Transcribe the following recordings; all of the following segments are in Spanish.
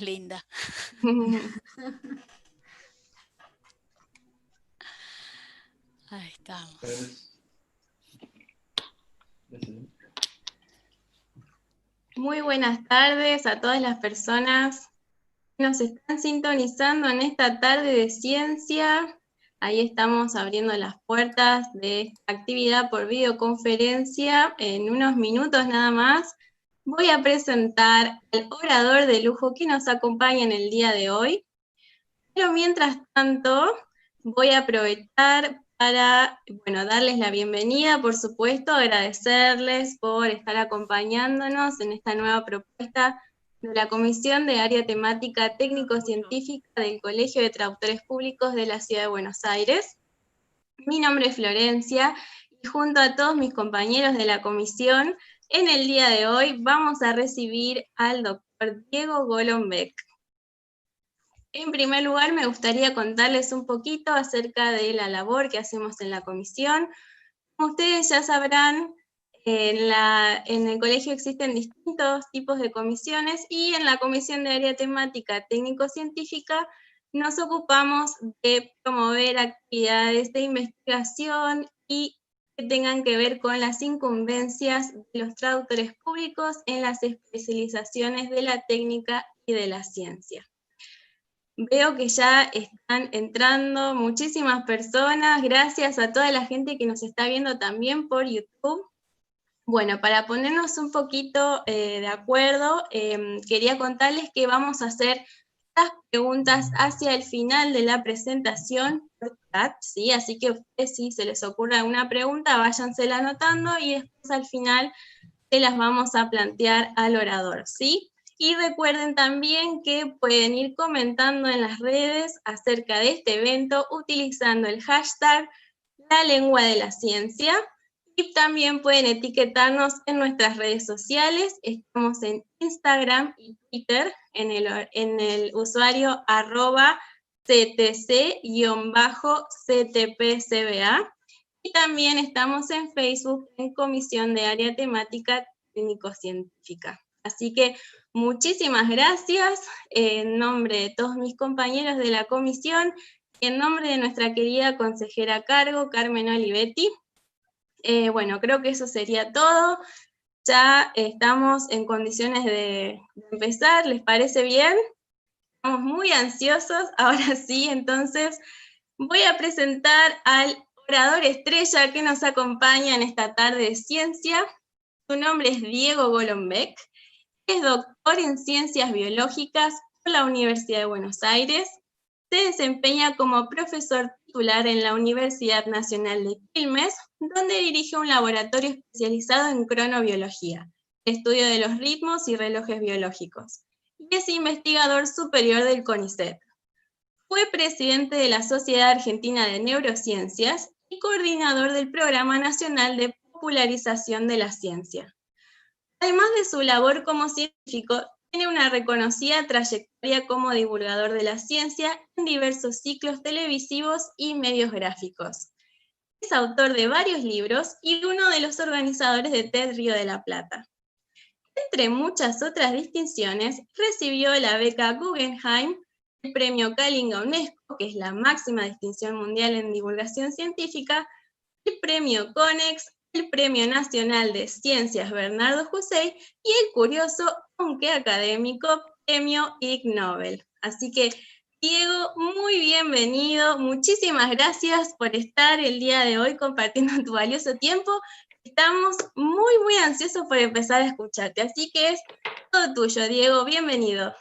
Linda. Ahí estamos. Muy buenas tardes a todas las personas que nos están sintonizando en esta tarde de ciencia. Ahí estamos abriendo las puertas de esta actividad por videoconferencia. En unos minutos nada más voy a presentar al orador de lujo que nos acompaña en el día de hoy. Pero mientras tanto, voy a aprovechar para, darles la bienvenida, por supuesto, agradecerles por estar acompañándonos en esta nueva propuesta de la Comisión de Área Temática Técnico-Científica del Colegio de Traductores Públicos de la Ciudad de Buenos Aires. Mi nombre es Florencia y junto a todos mis compañeros de la comisión, en el día de hoy vamos a recibir al doctor Diego Golombek. En primer lugar, me gustaría contarles un poquito acerca de la labor que hacemos en la comisión. Como ustedes ya sabrán, en el colegio existen distintos tipos de comisiones y en la Comisión de Área Temática Técnico-Científica nos ocupamos de promover actividades de investigación y que tengan que ver con las incumbencias de los traductores públicos en las especializaciones de la técnica y de la ciencia. Veo que ya están entrando muchísimas personas, gracias a toda la gente que nos está viendo también por YouTube. Bueno, para ponernos un poquito de acuerdo, quería contarles que vamos a hacer estas preguntas hacia el final de la presentación por chat, ¿sí? Así que ustedes, si se les ocurre alguna pregunta, váyansela anotando y después al final se las vamos a plantear al orador, ¿sí? Y recuerden también que pueden ir comentando en las redes acerca de este evento utilizando el hashtag La Lengua de la Ciencia y también pueden etiquetarnos en nuestras redes sociales. Estamos en Instagram y Twitter en el usuario @ctc-ctpcba y también estamos en Facebook en Comisión de Área Temática Técnico-Científica. Así que muchísimas gracias en nombre de todos mis compañeros de la comisión y en nombre de nuestra querida consejera a cargo, Carmen Olivetti. Creo que eso sería todo. Ya estamos en condiciones de empezar, ¿les parece bien? Estamos muy ansiosos. Ahora sí, entonces voy a presentar al orador estrella que nos acompaña en esta tarde de ciencia. Su nombre es Diego Golombek. Es doctor en Ciencias Biológicas por la Universidad de Buenos Aires. Se desempeña como profesor titular en la Universidad Nacional de Quilmes, donde dirige un laboratorio especializado en cronobiología, estudio de los ritmos y relojes biológicos, y es investigador superior del CONICET. Fue presidente de la Sociedad Argentina de Neurociencias y coordinador del Programa Nacional de Popularización de la Ciencia. Además de su labor como científico, tiene una reconocida trayectoria como divulgador de la ciencia en diversos ciclos televisivos y medios gráficos. Es autor de varios libros y uno de los organizadores de TED Río de la Plata. Entre muchas otras distinciones, recibió la beca Guggenheim, el premio Kalinga UNESCO, que es la máxima distinción mundial en divulgación científica, el premio CONEX, el Premio Nacional de Ciencias Bernardo Hussein y el curioso, aunque académico, Premio Ig Nobel. Así que, Diego, muy bienvenido. Muchísimas gracias por estar el día de hoy compartiendo tu valioso tiempo. Estamos muy, muy ansiosos por empezar a escucharte. Así que es todo tuyo, Diego. Bienvenido.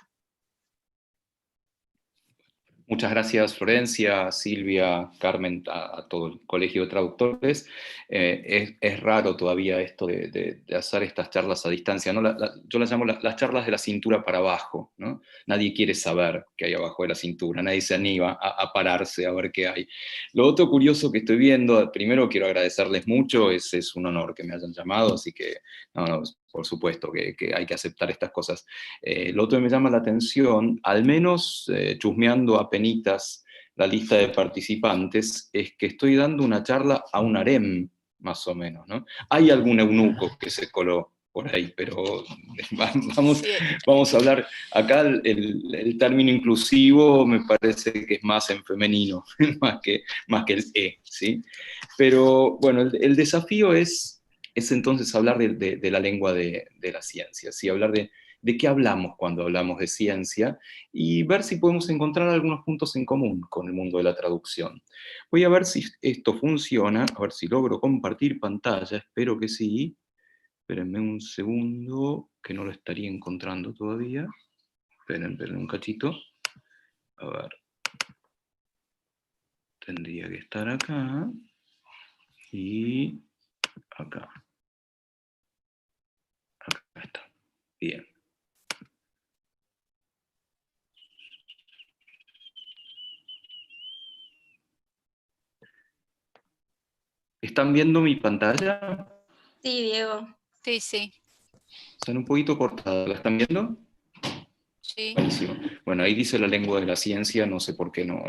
Muchas gracias, Florencia, Silvia, Carmen, a todo el Colegio de Traductores. Es raro todavía esto de hacer estas charlas a distancia, ¿no? Yo las llamo las charlas de la cintura para abajo, ¿no? Nadie quiere saber qué hay abajo de la cintura, nadie se anima a pararse a ver qué hay. Lo otro curioso que estoy viendo, primero quiero agradecerles mucho, es un honor que me hayan llamado, así que, no, por supuesto que hay que aceptar estas cosas. Lo otro que me llama la atención, al menos chusmeando apenitas la lista de participantes, es que estoy dando una charla a un harem, más o menos, ¿no? Hay algún eunuco que se coló por ahí, pero vamos, Sí, vamos a hablar, acá el término inclusivo me parece que es más en femenino, más que el ¿sí? Pero bueno, el desafío es entonces hablar de la lengua de la ciencia, ¿sí? Hablar de qué hablamos cuando hablamos de ciencia y ver si podemos encontrar algunos puntos en común con el mundo de la traducción. Voy a ver si esto funciona, a ver si logro compartir pantalla, espero que sí. Espérenme un segundo, que no lo estaría encontrando todavía. Esperen un cachito. A ver. Tendría que estar acá. Y acá. Acá está. Bien. ¿Están viendo mi pantalla? Sí, Diego. sí, sí, Están un poquito cortadas. ¿La están viendo? sí. Buenísimo. Bueno, ahí dice la lengua de la ciencia, no sé por qué no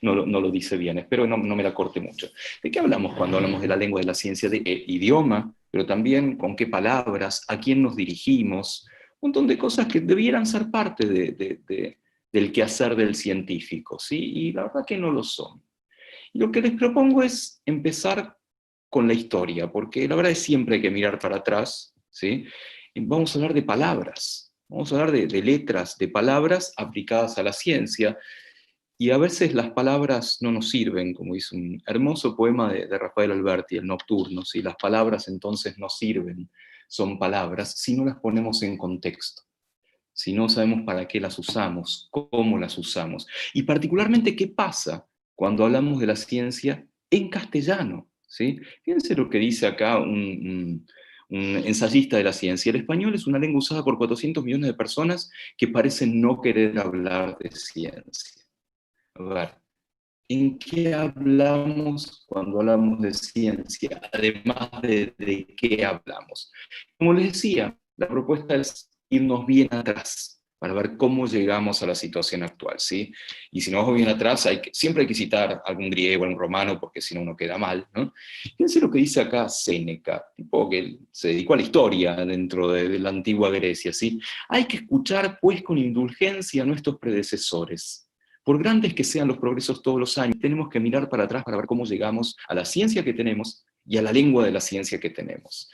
lo dice bien, espero no me la corte mucho. ¿De qué hablamos cuando hablamos de la lengua de la ciencia? De idioma, pero también con qué palabras, a quién nos dirigimos, un montón de cosas que debieran ser parte del quehacer del científico, ¿sí? Y la verdad que no lo son. Y lo que les propongo es empezar con la historia, porque la verdad es siempre hay que mirar para atrás, ¿sí? Y vamos a hablar de palabras, vamos a hablar de letras, de palabras aplicadas a la ciencia, y a veces las palabras no nos sirven, como dice un hermoso poema de Rafael Alberti, El Nocturno, ¿sí? Las palabras entonces no sirven, son palabras, si no las ponemos en contexto, si no sabemos para qué las usamos, cómo las usamos, y particularmente qué pasa cuando hablamos de la ciencia en castellano, ¿sí? Fíjense lo que dice acá un ensayista de la ciencia. El español es una lengua usada por 400 millones de personas que parecen no querer hablar de ciencia. A ver, ¿en qué hablamos cuando hablamos de ciencia? Además de qué hablamos. Como les decía, la propuesta es irnos bien atrás para ver cómo llegamos a la situación actual, ¿sí? Y si nos vamos bien atrás, siempre hay que citar algún griego, algún romano, porque si no uno queda mal, ¿no? Fíjense lo que dice acá Séneca, tipo que se dedicó a la historia dentro de la antigua Grecia, ¿sí? Hay que escuchar, pues, con indulgencia a nuestros predecesores. Por grandes que sean los progresos todos los años, tenemos que mirar para atrás para ver cómo llegamos a la ciencia que tenemos y a la lengua de la ciencia que tenemos.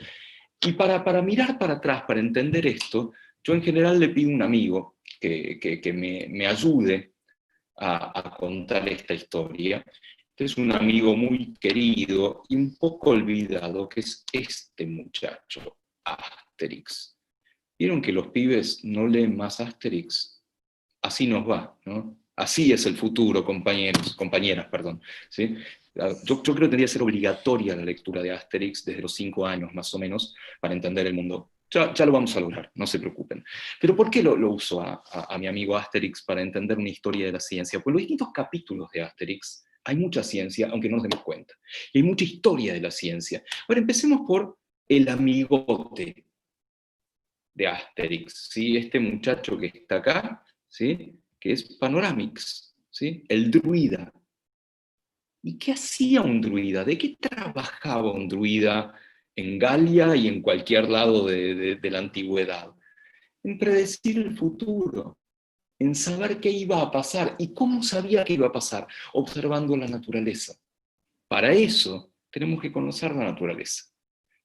Y para mirar para atrás, para entender esto, yo en general le pido a un amigo que me ayude a contar esta historia. Este es un amigo muy querido y un poco olvidado, que es este muchacho, Asterix. ¿Vieron que los pibes no leen más Asterix? Así nos va, ¿no? Así es el futuro, compañeras, perdón. ¿Sí? Yo creo que tendría que ser obligatoria la lectura de Asterix desde los 5 años, más o menos, para entender el mundo. Ya lo vamos a lograr, no se preocupen. Pero ¿por qué lo uso a mi amigo Asterix para entender una historia de la ciencia? Pues los distintos capítulos de Asterix hay mucha ciencia, aunque no nos demos cuenta. Y hay mucha historia de la ciencia. Ahora empecemos por el amigote de Asterix, ¿sí? Este muchacho que está acá, ¿sí? Que es Panoramix, ¿sí? El druida. ¿Y qué hacía un druida? ¿De qué trabajaba un druida en Galia y en cualquier lado de la antigüedad? En predecir el futuro, en saber qué iba a pasar. ¿Y cómo sabía qué iba a pasar? Observando la naturaleza. Para eso tenemos que conocer la naturaleza.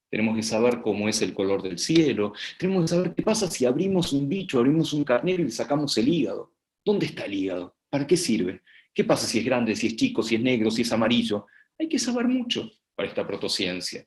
Tenemos que saber cómo es el color del cielo, tenemos que saber qué pasa si abrimos un bicho, abrimos un carnero y le sacamos el hígado. ¿Dónde está el hígado? ¿Para qué sirve? ¿Qué pasa si es grande, si es chico, si es negro, si es amarillo? Hay que saber mucho para esta protociencia.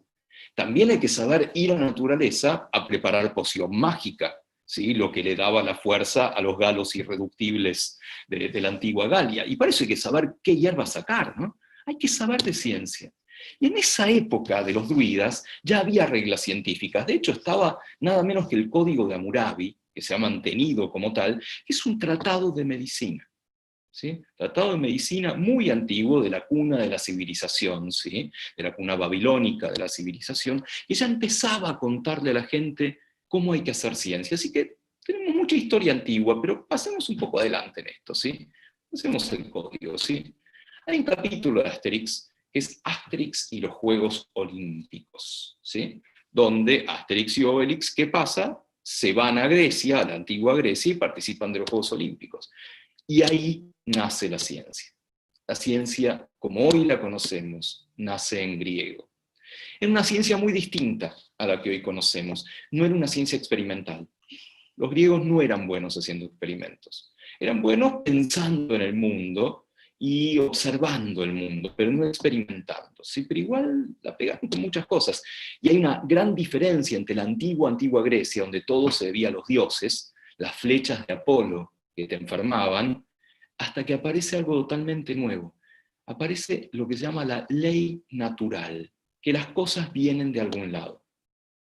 También hay que saber ir a la naturaleza a preparar poción mágica, ¿sí? Lo que le daba la fuerza a los galos irreductibles de la antigua Galia. Y para eso hay que saber qué hierba sacar, ¿no? Hay que saber de ciencia. Y en esa época de los druidas ya había reglas científicas. De hecho, estaba nada menos que el Código de Hammurabi, que se ha mantenido como tal, que es un tratado de medicina. ¿Sí? Tratado de medicina muy antiguo, de la cuna de la civilización, ¿sí? De la cuna babilónica de la civilización, que ya empezaba a contarle a la gente cómo hay que hacer ciencia. Así que tenemos mucha historia antigua, pero pasemos un poco adelante en esto, ¿sí? Hacemos el código, ¿sí? Hay un capítulo de Asterix que es Asterix y los Juegos Olímpicos, ¿sí? donde Asterix y Obelix, ¿qué pasa? Se van a Grecia, a la antigua Grecia, y participan de los Juegos Olímpicos. Y ahí nace la ciencia. La ciencia, como hoy la conocemos, nace en griego. Era una ciencia muy distinta a la que hoy conocemos. No era una ciencia experimental. Los griegos no eran buenos haciendo experimentos. Eran buenos pensando en el mundo y observando el mundo, pero no experimentando. ¿Sí? Pero igual la pegaron con muchas cosas. Y hay una gran diferencia entre la antigua Grecia, donde todo se debía a los dioses, las flechas de Apolo que te enfermaban, hasta que aparece algo totalmente nuevo. Aparece lo que se llama la ley natural, que las cosas vienen de algún lado.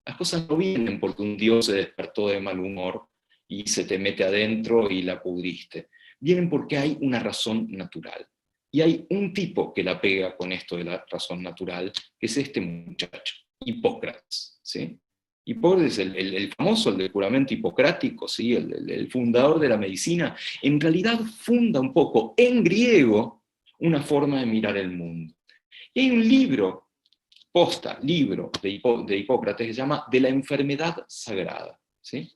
Las cosas no vienen porque un dios se despertó de mal humor y se te mete adentro y la pudriste. Vienen porque hay una razón natural. Y hay un tipo que la pega con esto de la razón natural, que es este muchacho, Hipócrates. ¿Sí? Hipócrates, el famoso, el del juramento hipocrático, ¿sí? El fundador de la medicina, en realidad funda un poco en griego una forma de mirar el mundo. Y hay un libro libro de Hipócrates que se llama De la enfermedad sagrada. ¿Sí?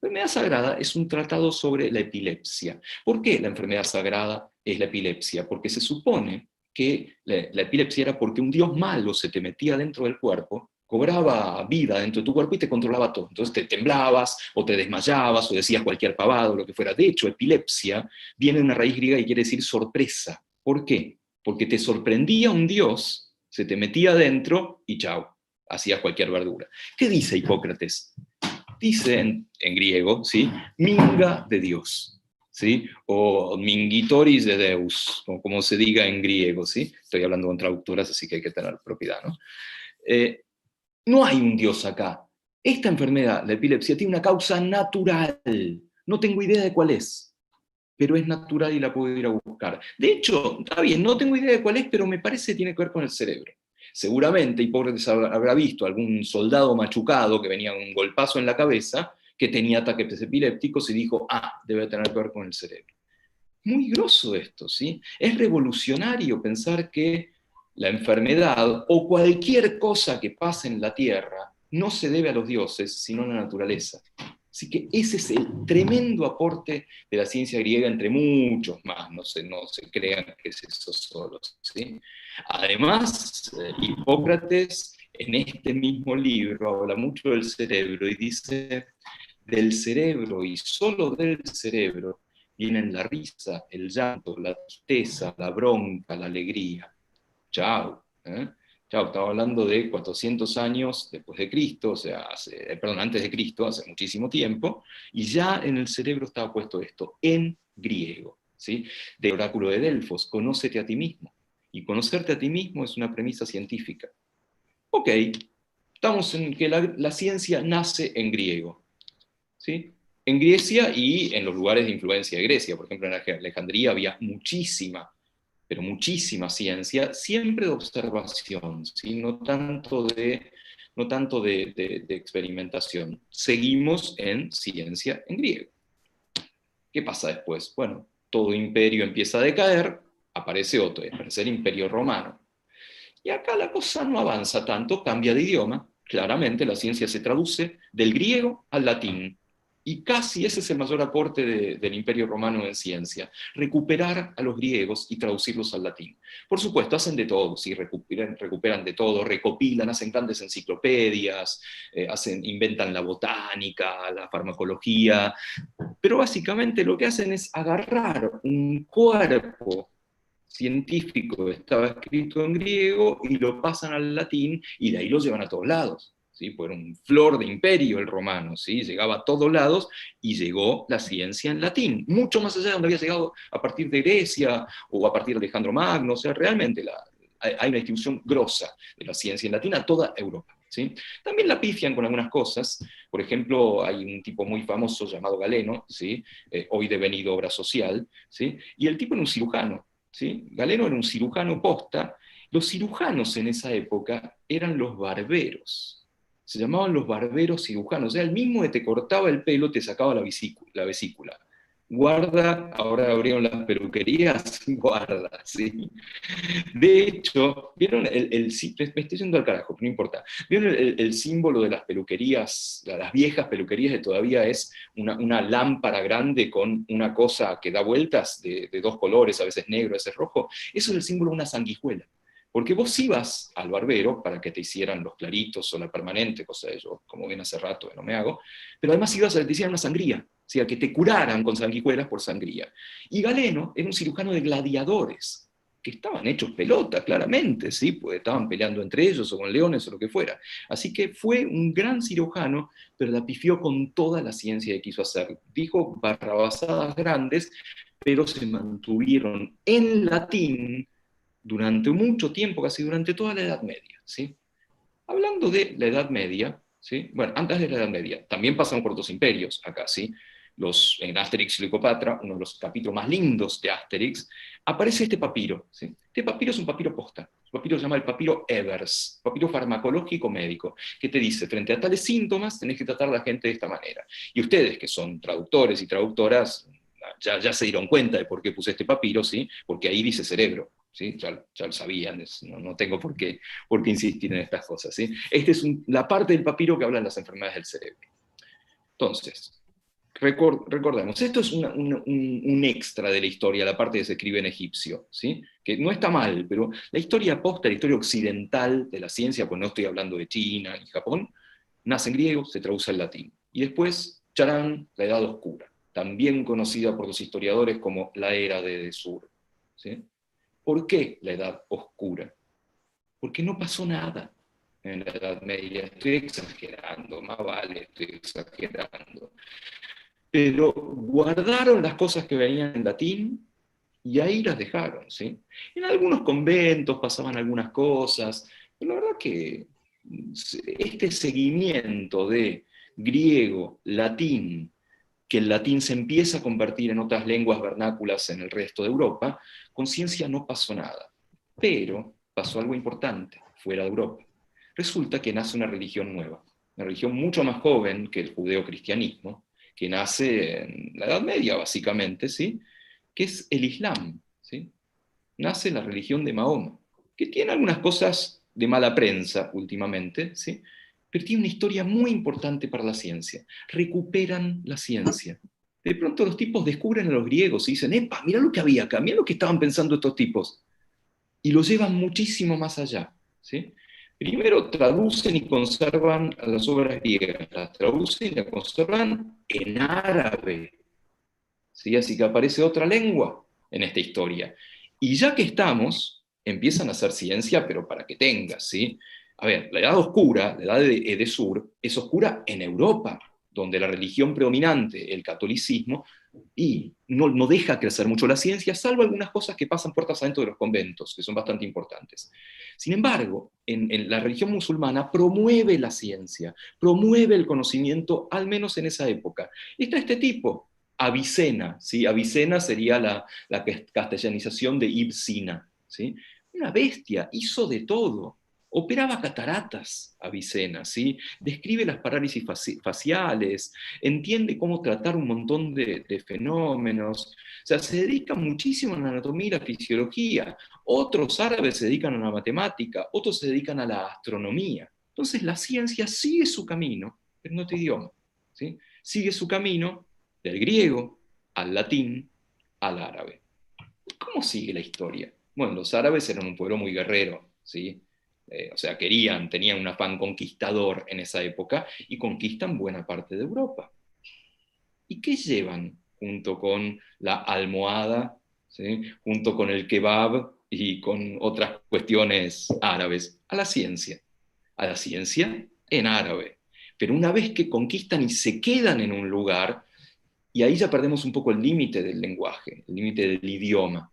La enfermedad sagrada es un tratado sobre la epilepsia. ¿Por qué la enfermedad sagrada es la epilepsia? Porque se supone que la epilepsia era porque un dios malo se te metía dentro del cuerpo, cobraba vida dentro de tu cuerpo y te controlaba todo. Entonces te temblabas, o te desmayabas, o decías cualquier pavado, lo que fuera. De hecho, epilepsia viene de una raíz griega y quiere decir sorpresa. ¿Por qué? Porque te sorprendía un dios, se te metía dentro y chao, hacías cualquier verdura. ¿Qué dice Hipócrates? Dice en griego, ¿sí? Minga de Dios, ¿sí? O mingitoris de Deus, o como se diga en griego, ¿sí? Estoy hablando con traductoras, así que hay que tener propiedad, ¿no? No hay un Dios acá. Esta enfermedad, la epilepsia, tiene una causa natural. No tengo idea de cuál es, pero es natural y la puedo ir a buscar. De hecho, está bien, no tengo idea de cuál es, pero me parece que tiene que ver con el cerebro. Seguramente Hipócrates habrá visto algún soldado machucado que venía un golpazo en la cabeza, que tenía ataques epilépticos y dijo, debe tener que ver con el cerebro. Muy grosso esto, ¿sí? Es revolucionario pensar que la enfermedad o cualquier cosa que pase en la Tierra no se debe a los dioses, sino a la naturaleza. Así que ese es el tremendo aporte de la ciencia griega, entre muchos más, no se crean que es eso solo. ¿Sí? Además, Hipócrates en este mismo libro habla mucho del cerebro y dice, del cerebro y solo del cerebro vienen la risa, el llanto, la tristeza, la bronca, la alegría. Chao. Chao, estaba hablando de 400 años después de Cristo, o sea, antes de Cristo, hace muchísimo tiempo, y ya en el cerebro estaba puesto esto, en griego, ¿sí? Del oráculo de Delfos, conócete a ti mismo. Y conocerte a ti mismo es una premisa científica. Ok, estamos en que la ciencia nace en griego, ¿sí? En Grecia y en los lugares de influencia de Grecia, por ejemplo, en Alejandría había muchísima, pero muchísima ciencia, siempre de observación, ¿sí? no tanto de experimentación. Seguimos en ciencia en griego. ¿Qué pasa después? Bueno, todo imperio empieza a decaer, aparece otro, aparece el Imperio Romano. Y acá la cosa no avanza tanto, cambia de idioma, claramente la ciencia se traduce del griego al latín. Y casi ese es el mayor aporte del Imperio Romano en ciencia, recuperar a los griegos y traducirlos al latín. Por supuesto, hacen de todo, ¿sí? recuperan de todo, recopilan, hacen grandes enciclopedias, inventan la botánica, la farmacología, pero básicamente lo que hacen es agarrar un cuerpo científico que estaba escrito en griego y lo pasan al latín y de ahí lo llevan a todos lados. ¿Sí? Fue un flor de imperio el romano, ¿sí? Llegaba a todos lados y llegó la ciencia en latín, mucho más allá de donde había llegado a partir de Grecia o a partir de Alejandro Magno, o sea, realmente hay una distribución grosa de la ciencia en latín a toda Europa. ¿Sí? También la pifian con algunas cosas, por ejemplo, hay un tipo muy famoso llamado Galeno, ¿sí? Hoy devenido obra social, ¿sí? Y el tipo era un cirujano, ¿sí? Galeno era un cirujano posta. Los cirujanos en esa época eran los barberos. Se llamaban los barberos cirujanos. O sea, el mismo que te cortaba el pelo te sacaba la vesícula. Guarda, ahora abrieron las peluquerías, guarda, ¿sí? De hecho, ¿vieron me estoy yendo al carajo, no importa. ¿Vieron el símbolo de las peluquerías, las viejas peluquerías que todavía es una lámpara grande con una cosa que da vueltas de dos colores, a veces negro, a veces rojo? Eso es el símbolo de una sanguijuela. Porque vos ibas al barbero para que te hicieran los claritos o la permanente, cosa de yo, como ven hace rato, que no me hago, pero además ibas a que te hicieran una sangría, o sea, que te curaran con sanguijuelas por sangría. Y Galeno era un cirujano de gladiadores, que estaban hechos pelota, claramente, ¿sí? Pues estaban peleando entre ellos o con leones o lo que fuera. Así que fue un gran cirujano, pero la pifió con toda la ciencia que quiso hacer. Dijo barrabasadas grandes, pero se mantuvieron en latín durante mucho tiempo, casi durante toda la Edad Media, ¿sí? Hablando de la Edad Media, ¿sí? Bueno, antes de la Edad Media, también pasamos por dos imperios acá, ¿sí? En Asterix y Cleopatra, uno de los capítulos más lindos de Asterix, aparece este papiro, ¿sí? Este papiro es un papiro posta, el papiro se llama el papiro Evers, papiro farmacológico médico, que te dice, frente a tales síntomas tenés que tratar a la gente de esta manera. Y ustedes, que son traductores y traductoras, ya se dieron cuenta de por qué puse este papiro, ¿sí? Porque ahí dice cerebro, ¿sí? Ya lo sabían, no tengo por qué insistir en estas cosas, ¿sí? Esta es la parte del papiro que habla de las enfermedades del cerebro. Entonces, recordemos, esto es un extra de la historia, la parte que se escribe en egipcio, ¿sí? Que no está mal, pero la historia posta, la historia occidental de la ciencia, pues no estoy hablando de China y Japón, nace en griego, se traduce al latín. Y después, charán, la Edad Oscura, también conocida por los historiadores como la Era de Edesur, ¿sí? ¿Por qué la Edad Oscura? Porque no pasó nada en la Edad Media. Estoy exagerando, más vale, estoy exagerando. Pero guardaron las cosas que venían en latín y ahí las dejaron, ¿sí? En algunos conventos pasaban algunas cosas, pero la verdad que este seguimiento de griego, latín, que el latín se empieza a convertir en otras lenguas vernáculas en el resto de Europa, con ciencia no pasó nada. Pero pasó algo importante fuera de Europa. Resulta que nace una religión nueva, una religión mucho más joven que el judeocristianismo, que nace en la Edad Media, básicamente, ¿sí? Que es el Islam, ¿sí? Nace la religión de Mahoma, que tiene algunas cosas de mala prensa últimamente, ¿sí? Pero tiene una historia muy importante para la ciencia. Recuperan la ciencia. De pronto los tipos descubren a los griegos y dicen, ¡epa, mira lo que había acá, mira lo que estaban pensando estos tipos! Y lo llevan muchísimo más allá, ¿sí? Primero traducen y conservan a las obras griegas, las traducen y las conservan en árabe, ¿sí? Así que aparece otra lengua en esta historia. Y ya que estamos, empiezan a hacer ciencia, pero para que tengas, ¿sí? A ver, la Edad Oscura, la Edad de Edesur, es oscura en Europa, donde la religión predominante, el catolicismo, y no deja crecer mucho la ciencia, salvo algunas cosas que pasan puertas adentro de los conventos, que son bastante importantes. Sin embargo, en la religión musulmana promueve la ciencia, promueve el conocimiento, al menos en esa época. Está este tipo, Avicena, ¿sí? Avicena sería la castellanización de Ibn Sina, ¿sí? Una bestia, hizo de todo. Operaba cataratas, Avicena, ¿sí? Describe las parálisis faciales, entiende cómo tratar un montón de fenómenos. O sea, se dedica muchísimo a la anatomía y la fisiología. Otros árabes se dedican a la matemática, otros se dedican a la astronomía. Entonces la ciencia sigue su camino, pero en otro idioma, ¿sí? Sigue su camino del griego al latín al árabe. ¿Cómo sigue la historia? Bueno, los árabes eran un pueblo muy guerrero, ¿sí? O sea, tenían un afán conquistador en esa época y conquistan buena parte de Europa. ¿Y qué llevan junto con la almohada, ¿sí? Junto con el kebab y con otras cuestiones árabes? A la ciencia en árabe. Pero una vez que conquistan y se quedan en un lugar, y ahí ya perdemos un poco el límite del lenguaje, el límite del idioma.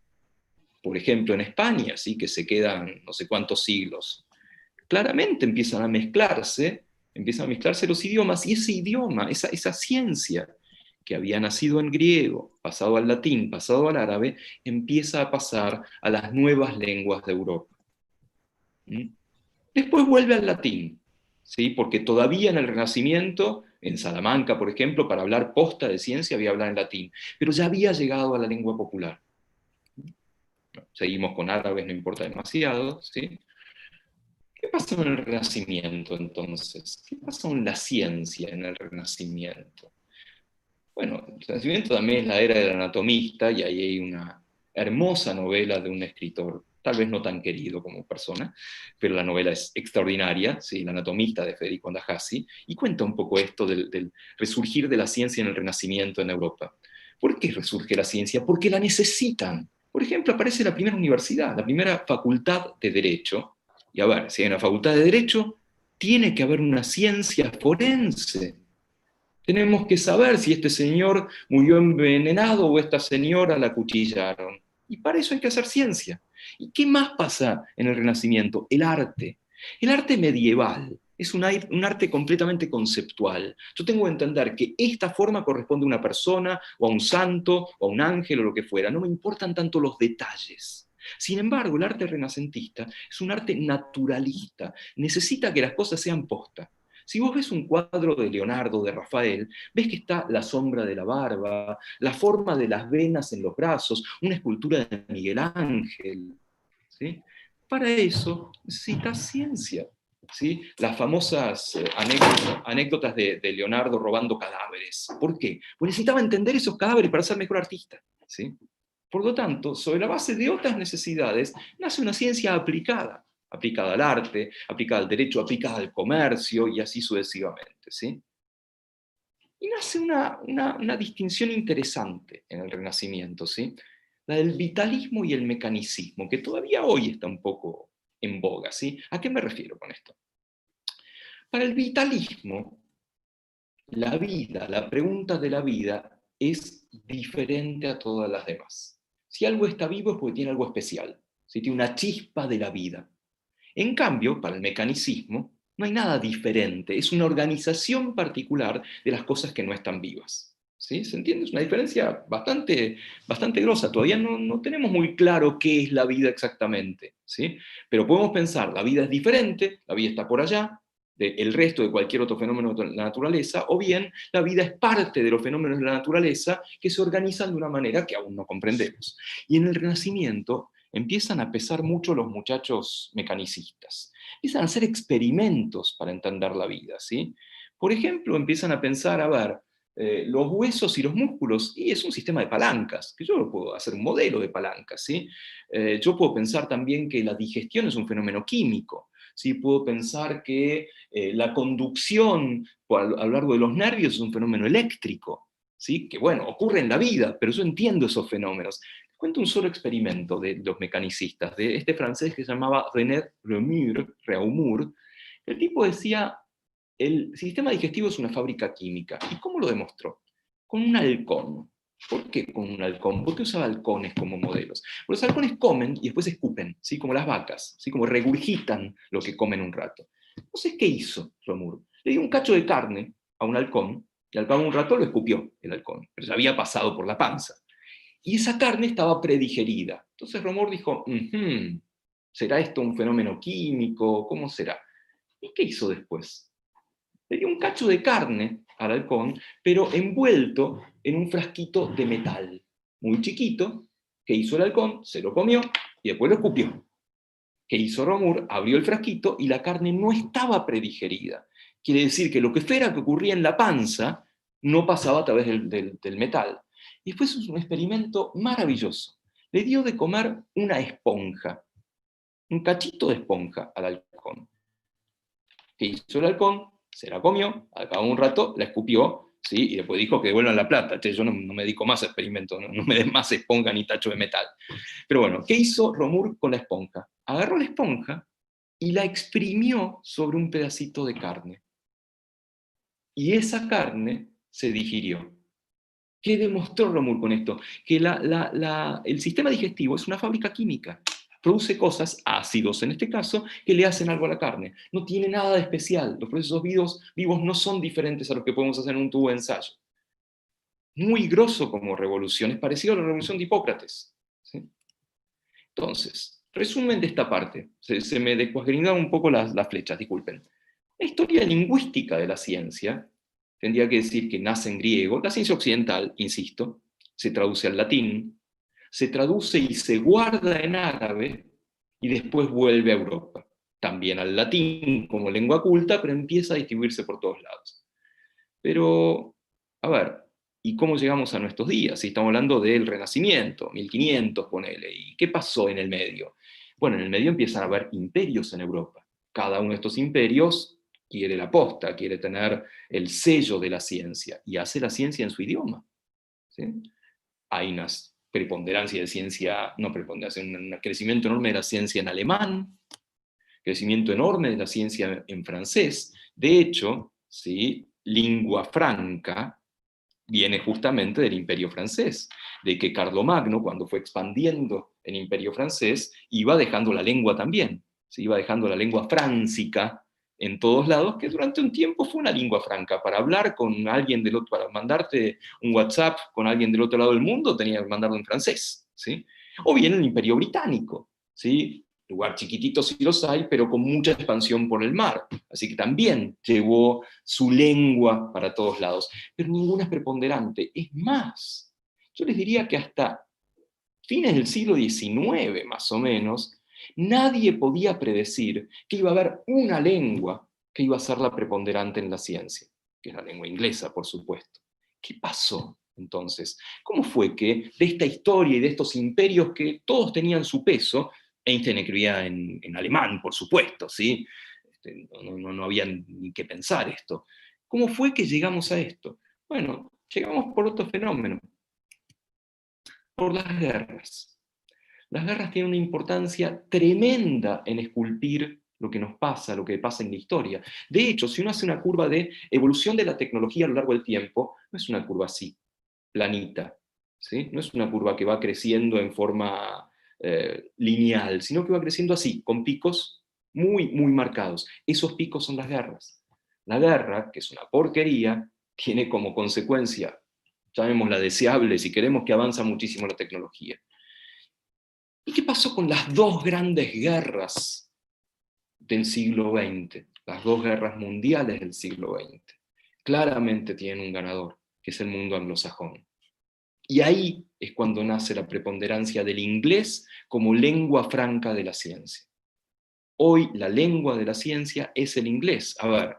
Por ejemplo, en España, ¿sí? Que se quedan no sé cuántos siglos, claramente empiezan a mezclarse los idiomas, y ese idioma, esa ciencia que había nacido en griego, pasado al latín, pasado al árabe, empieza a pasar a las nuevas lenguas de Europa. ¿Mm? Después vuelve al latín, ¿sí? Porque todavía en el Renacimiento en Salamanca, por ejemplo, para hablar posta de ciencia había que hablar en latín, pero ya había llegado a la lengua popular. Seguimos con árabes, no importa demasiado, ¿sí? ¿Qué pasó en el Renacimiento entonces? ¿Qué pasó en la ciencia en el Renacimiento? Bueno, el Renacimiento también es la era del anatomista, y ahí hay una hermosa novela de un escritor, tal vez no tan querido como persona, pero la novela es extraordinaria, ¿sí? El anatomista de Federico Andajasi, y cuenta un poco esto del resurgir de la ciencia en el Renacimiento en Europa. ¿Por qué resurge la ciencia? Porque la necesitan. Por ejemplo, aparece la primera universidad, la primera facultad de Derecho, y a ver, si hay una facultad de Derecho, tiene que haber una ciencia forense. Tenemos que saber si este señor murió envenenado o esta señora la acuchillaron. Y para eso hay que hacer ciencia. ¿Y qué más pasa en el Renacimiento? El arte. El arte medieval es un arte completamente conceptual. Yo tengo que entender que esta forma corresponde a una persona, o a un santo, o a un ángel, o lo que fuera. No me importan tanto los detalles. Sin embargo, el arte renacentista es un arte naturalista. Necesita que las cosas sean posta. Si vos ves un cuadro de Leonardo, de Rafael, ves que está la sombra de la barba, la forma de las venas en los brazos, una escultura de Miguel Ángel, ¿sí? Para eso necesitas ciencia, ¿sí? Las famosas anécdotas de Leonardo robando cadáveres. ¿Por qué? Porque necesitaba entender esos cadáveres para ser mejor artista, ¿sí? Por lo tanto, sobre la base de otras necesidades, nace una ciencia aplicada al arte, aplicada al derecho, aplicada al comercio, y así sucesivamente, ¿sí? Y nace una distinción interesante en el Renacimiento, ¿sí? La del vitalismo y el mecanicismo, que todavía hoy está un poco en boga, ¿sí? ¿A qué me refiero con esto? Para el vitalismo, la vida, la pregunta de la vida, es diferente a todas las demás. Si algo está vivo es porque tiene algo especial, ¿sí? Tiene una chispa de la vida. En cambio, para el mecanicismo, no hay nada diferente, es una organización particular de las cosas que no están vivas. ¿Sí? ¿Se entiende? Es una diferencia bastante grosa. Todavía no tenemos muy claro qué es la vida exactamente, ¿sí? Pero podemos pensar, la vida es diferente, la vida está por allá, del resto de cualquier otro fenómeno de la naturaleza, o bien la vida es parte de los fenómenos de la naturaleza que se organizan de una manera que aún no comprendemos. Y en el Renacimiento empiezan a pesar mucho los muchachos mecanicistas. Empiezan a hacer experimentos para entender la vida, ¿sí? Por ejemplo, empiezan a pensar, a ver, los huesos y los músculos, y es un sistema de palancas, que yo puedo hacer un modelo de palancas, ¿sí? Yo puedo pensar también que la digestión es un fenómeno químico, ¿sí? Puedo pensar que la conducción a lo largo de los nervios es un fenómeno eléctrico, ¿sí? Que bueno, ocurre en la vida, pero yo entiendo esos fenómenos. Cuento un solo experimento de los mecanicistas, de este francés que se llamaba René Reaumur. El tipo decía, el sistema digestivo es una fábrica química. ¿Y cómo lo demostró? Con un halcón. ¿Por qué con un halcón? ¿Por qué usaba halcones como modelos? Porque los halcones comen y después escupen, ¿sí? Como las vacas, ¿sí? Como regurgitan lo que comen un rato. Entonces, ¿qué hizo Reaumur? Le dio un cacho de carne a un halcón, y al cabo de un rato lo escupió el halcón, pero ya había pasado por la panza. Y esa carne estaba predigerida. Entonces Reaumur dijo, ¿será esto un fenómeno químico? ¿Cómo será? ¿Y qué hizo después? Le dio un cacho de carne al halcón, pero envuelto en un frasquito de metal, muy chiquito. ¿Qué hizo el halcón? Se lo comió y después lo escupió. ¿Qué hizo Reaumur? Abrió el frasquito y la carne no estaba predigerida. Quiere decir que lo que fuera que ocurría en la panza no pasaba a través del metal. Y después es un experimento maravilloso. Le dio de comer una esponja, un cachito de esponja al halcón. ¿Qué hizo el halcón? Se la comió, al cabo de un rato la escupió, ¿sí? Y después dijo que devuelvan la plata. Yo no me dedico más a experimentos, no me den más esponja ni tacho de metal. Pero bueno, ¿qué hizo Reaumur con la esponja? Agarró la esponja y la exprimió sobre un pedacito de carne. Y esa carne se digirió. ¿Qué demostró Reaumur con esto? Que el sistema digestivo es una fábrica química. Produce cosas, ácidos en este caso, que le hacen algo a la carne. No tiene nada de especial. Los procesos vivos no son diferentes a los que podemos hacer en un tubo de ensayo. Muy grosso como revolución, es parecido a la revolución de Hipócrates, ¿sí? Entonces, resumen de esta parte. Se me descuadrinaron un poco las flechas, disculpen. La historia lingüística de la ciencia, tendría que decir que nace en griego. La ciencia occidental, insisto, se traduce al latín, se traduce y se guarda en árabe, y después vuelve a Europa. También al latín como lengua culta, pero empieza a distribuirse por todos lados. Pero, a ver, ¿y cómo llegamos a nuestros días? Si estamos hablando del Renacimiento, 1500, ponele, ¿y qué pasó en el medio? Bueno, en el medio empiezan a haber imperios en Europa. Cada uno de estos imperios quiere la posta, quiere tener el sello de la ciencia, y hace la ciencia en su idioma. ¿Sí? Hay una preponderancia de ciencia, no preponderancia, un crecimiento enorme de la ciencia en alemán, crecimiento enorme de la ciencia en francés. De hecho, ¿sí?, lingua franca viene justamente del Imperio francés, de que Carlomagno, cuando fue expandiendo el Imperio francés, iba dejando la lengua también, se iba dejando la lengua fráncica en todos lados, que durante un tiempo fue una lengua franca. Para hablar con alguien del otro, para mandarte un WhatsApp con alguien del otro lado del mundo, tenía que mandarlo en francés, ¿sí? O bien el Imperio británico, ¿sí? Lugar chiquitito sí los hay, pero con mucha expansión por el mar. Así que también llevó su lengua para todos lados. Pero ninguna es preponderante. Es más, yo les diría que hasta fines del siglo XIX, más o menos, nadie podía predecir que iba a haber una lengua que iba a ser la preponderante en la ciencia, que es la lengua inglesa, por supuesto. ¿Qué pasó entonces? ¿Cómo fue que de esta historia y de estos imperios que todos tenían su peso, Einstein escribía en alemán, por supuesto, ¿sí? No había ni que pensar esto. ¿Cómo fue que llegamos a esto? Bueno, llegamos por otro fenómeno, por las guerras. Las guerras tienen una importancia tremenda en esculpir lo que nos pasa, lo que pasa en la historia. De hecho, si uno hace una curva de evolución de la tecnología a lo largo del tiempo, no es una curva así, planita, ¿sí? No es una curva que va creciendo en forma lineal, sino que va creciendo así, con picos muy, muy marcados. Esos picos son las guerras. La guerra, que es una porquería, tiene como consecuencia, llamémosla deseable, si queremos, que avanza muchísimo la tecnología. ¿Y qué pasó con las dos grandes guerras del siglo XX? Las dos guerras mundiales del siglo XX. Claramente tienen un ganador, que es el mundo anglosajón. Y ahí es cuando nace la preponderancia del inglés como lengua franca de la ciencia. Hoy la lengua de la ciencia es el inglés. A ver,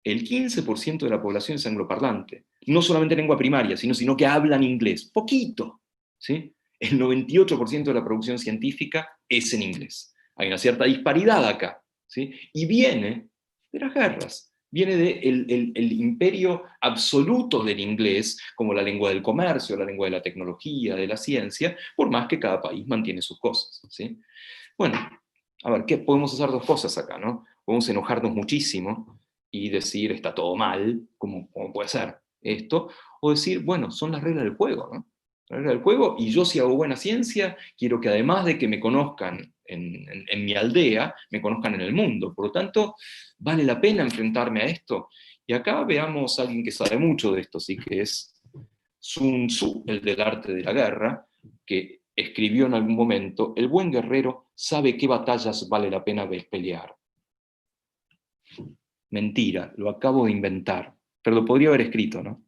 el 15% de la población es angloparlante. No solamente lengua primaria, sino que hablan inglés. Poquito, ¿sí? El 98% de la producción científica es en inglés. Hay una cierta disparidad acá, ¿sí? Y viene de las guerras. Viene del imperio absoluto del inglés, como la lengua del comercio, la lengua de la tecnología, de la ciencia, por más que cada país mantiene sus cosas, ¿sí? Bueno, a ver, ¿qué? Podemos hacer dos cosas acá, ¿no? Podemos enojarnos muchísimo y decir, está todo mal, ¿cómo puede ser esto? O decir, bueno, son las reglas del juego, ¿no? Las reglas del juego, y yo, si hago buena ciencia, quiero que además de que me conozcan en mi aldea, me conozcan en el mundo. Por lo tanto, vale la pena enfrentarme a esto. Y acá veamos a alguien que sabe mucho de esto, sí, que es Sun Tzu, el del arte de la guerra, que escribió en algún momento: el buen guerrero sabe qué batallas vale la pena pelear. Mentira, lo acabo de inventar, pero lo podría haber escrito, ¿no?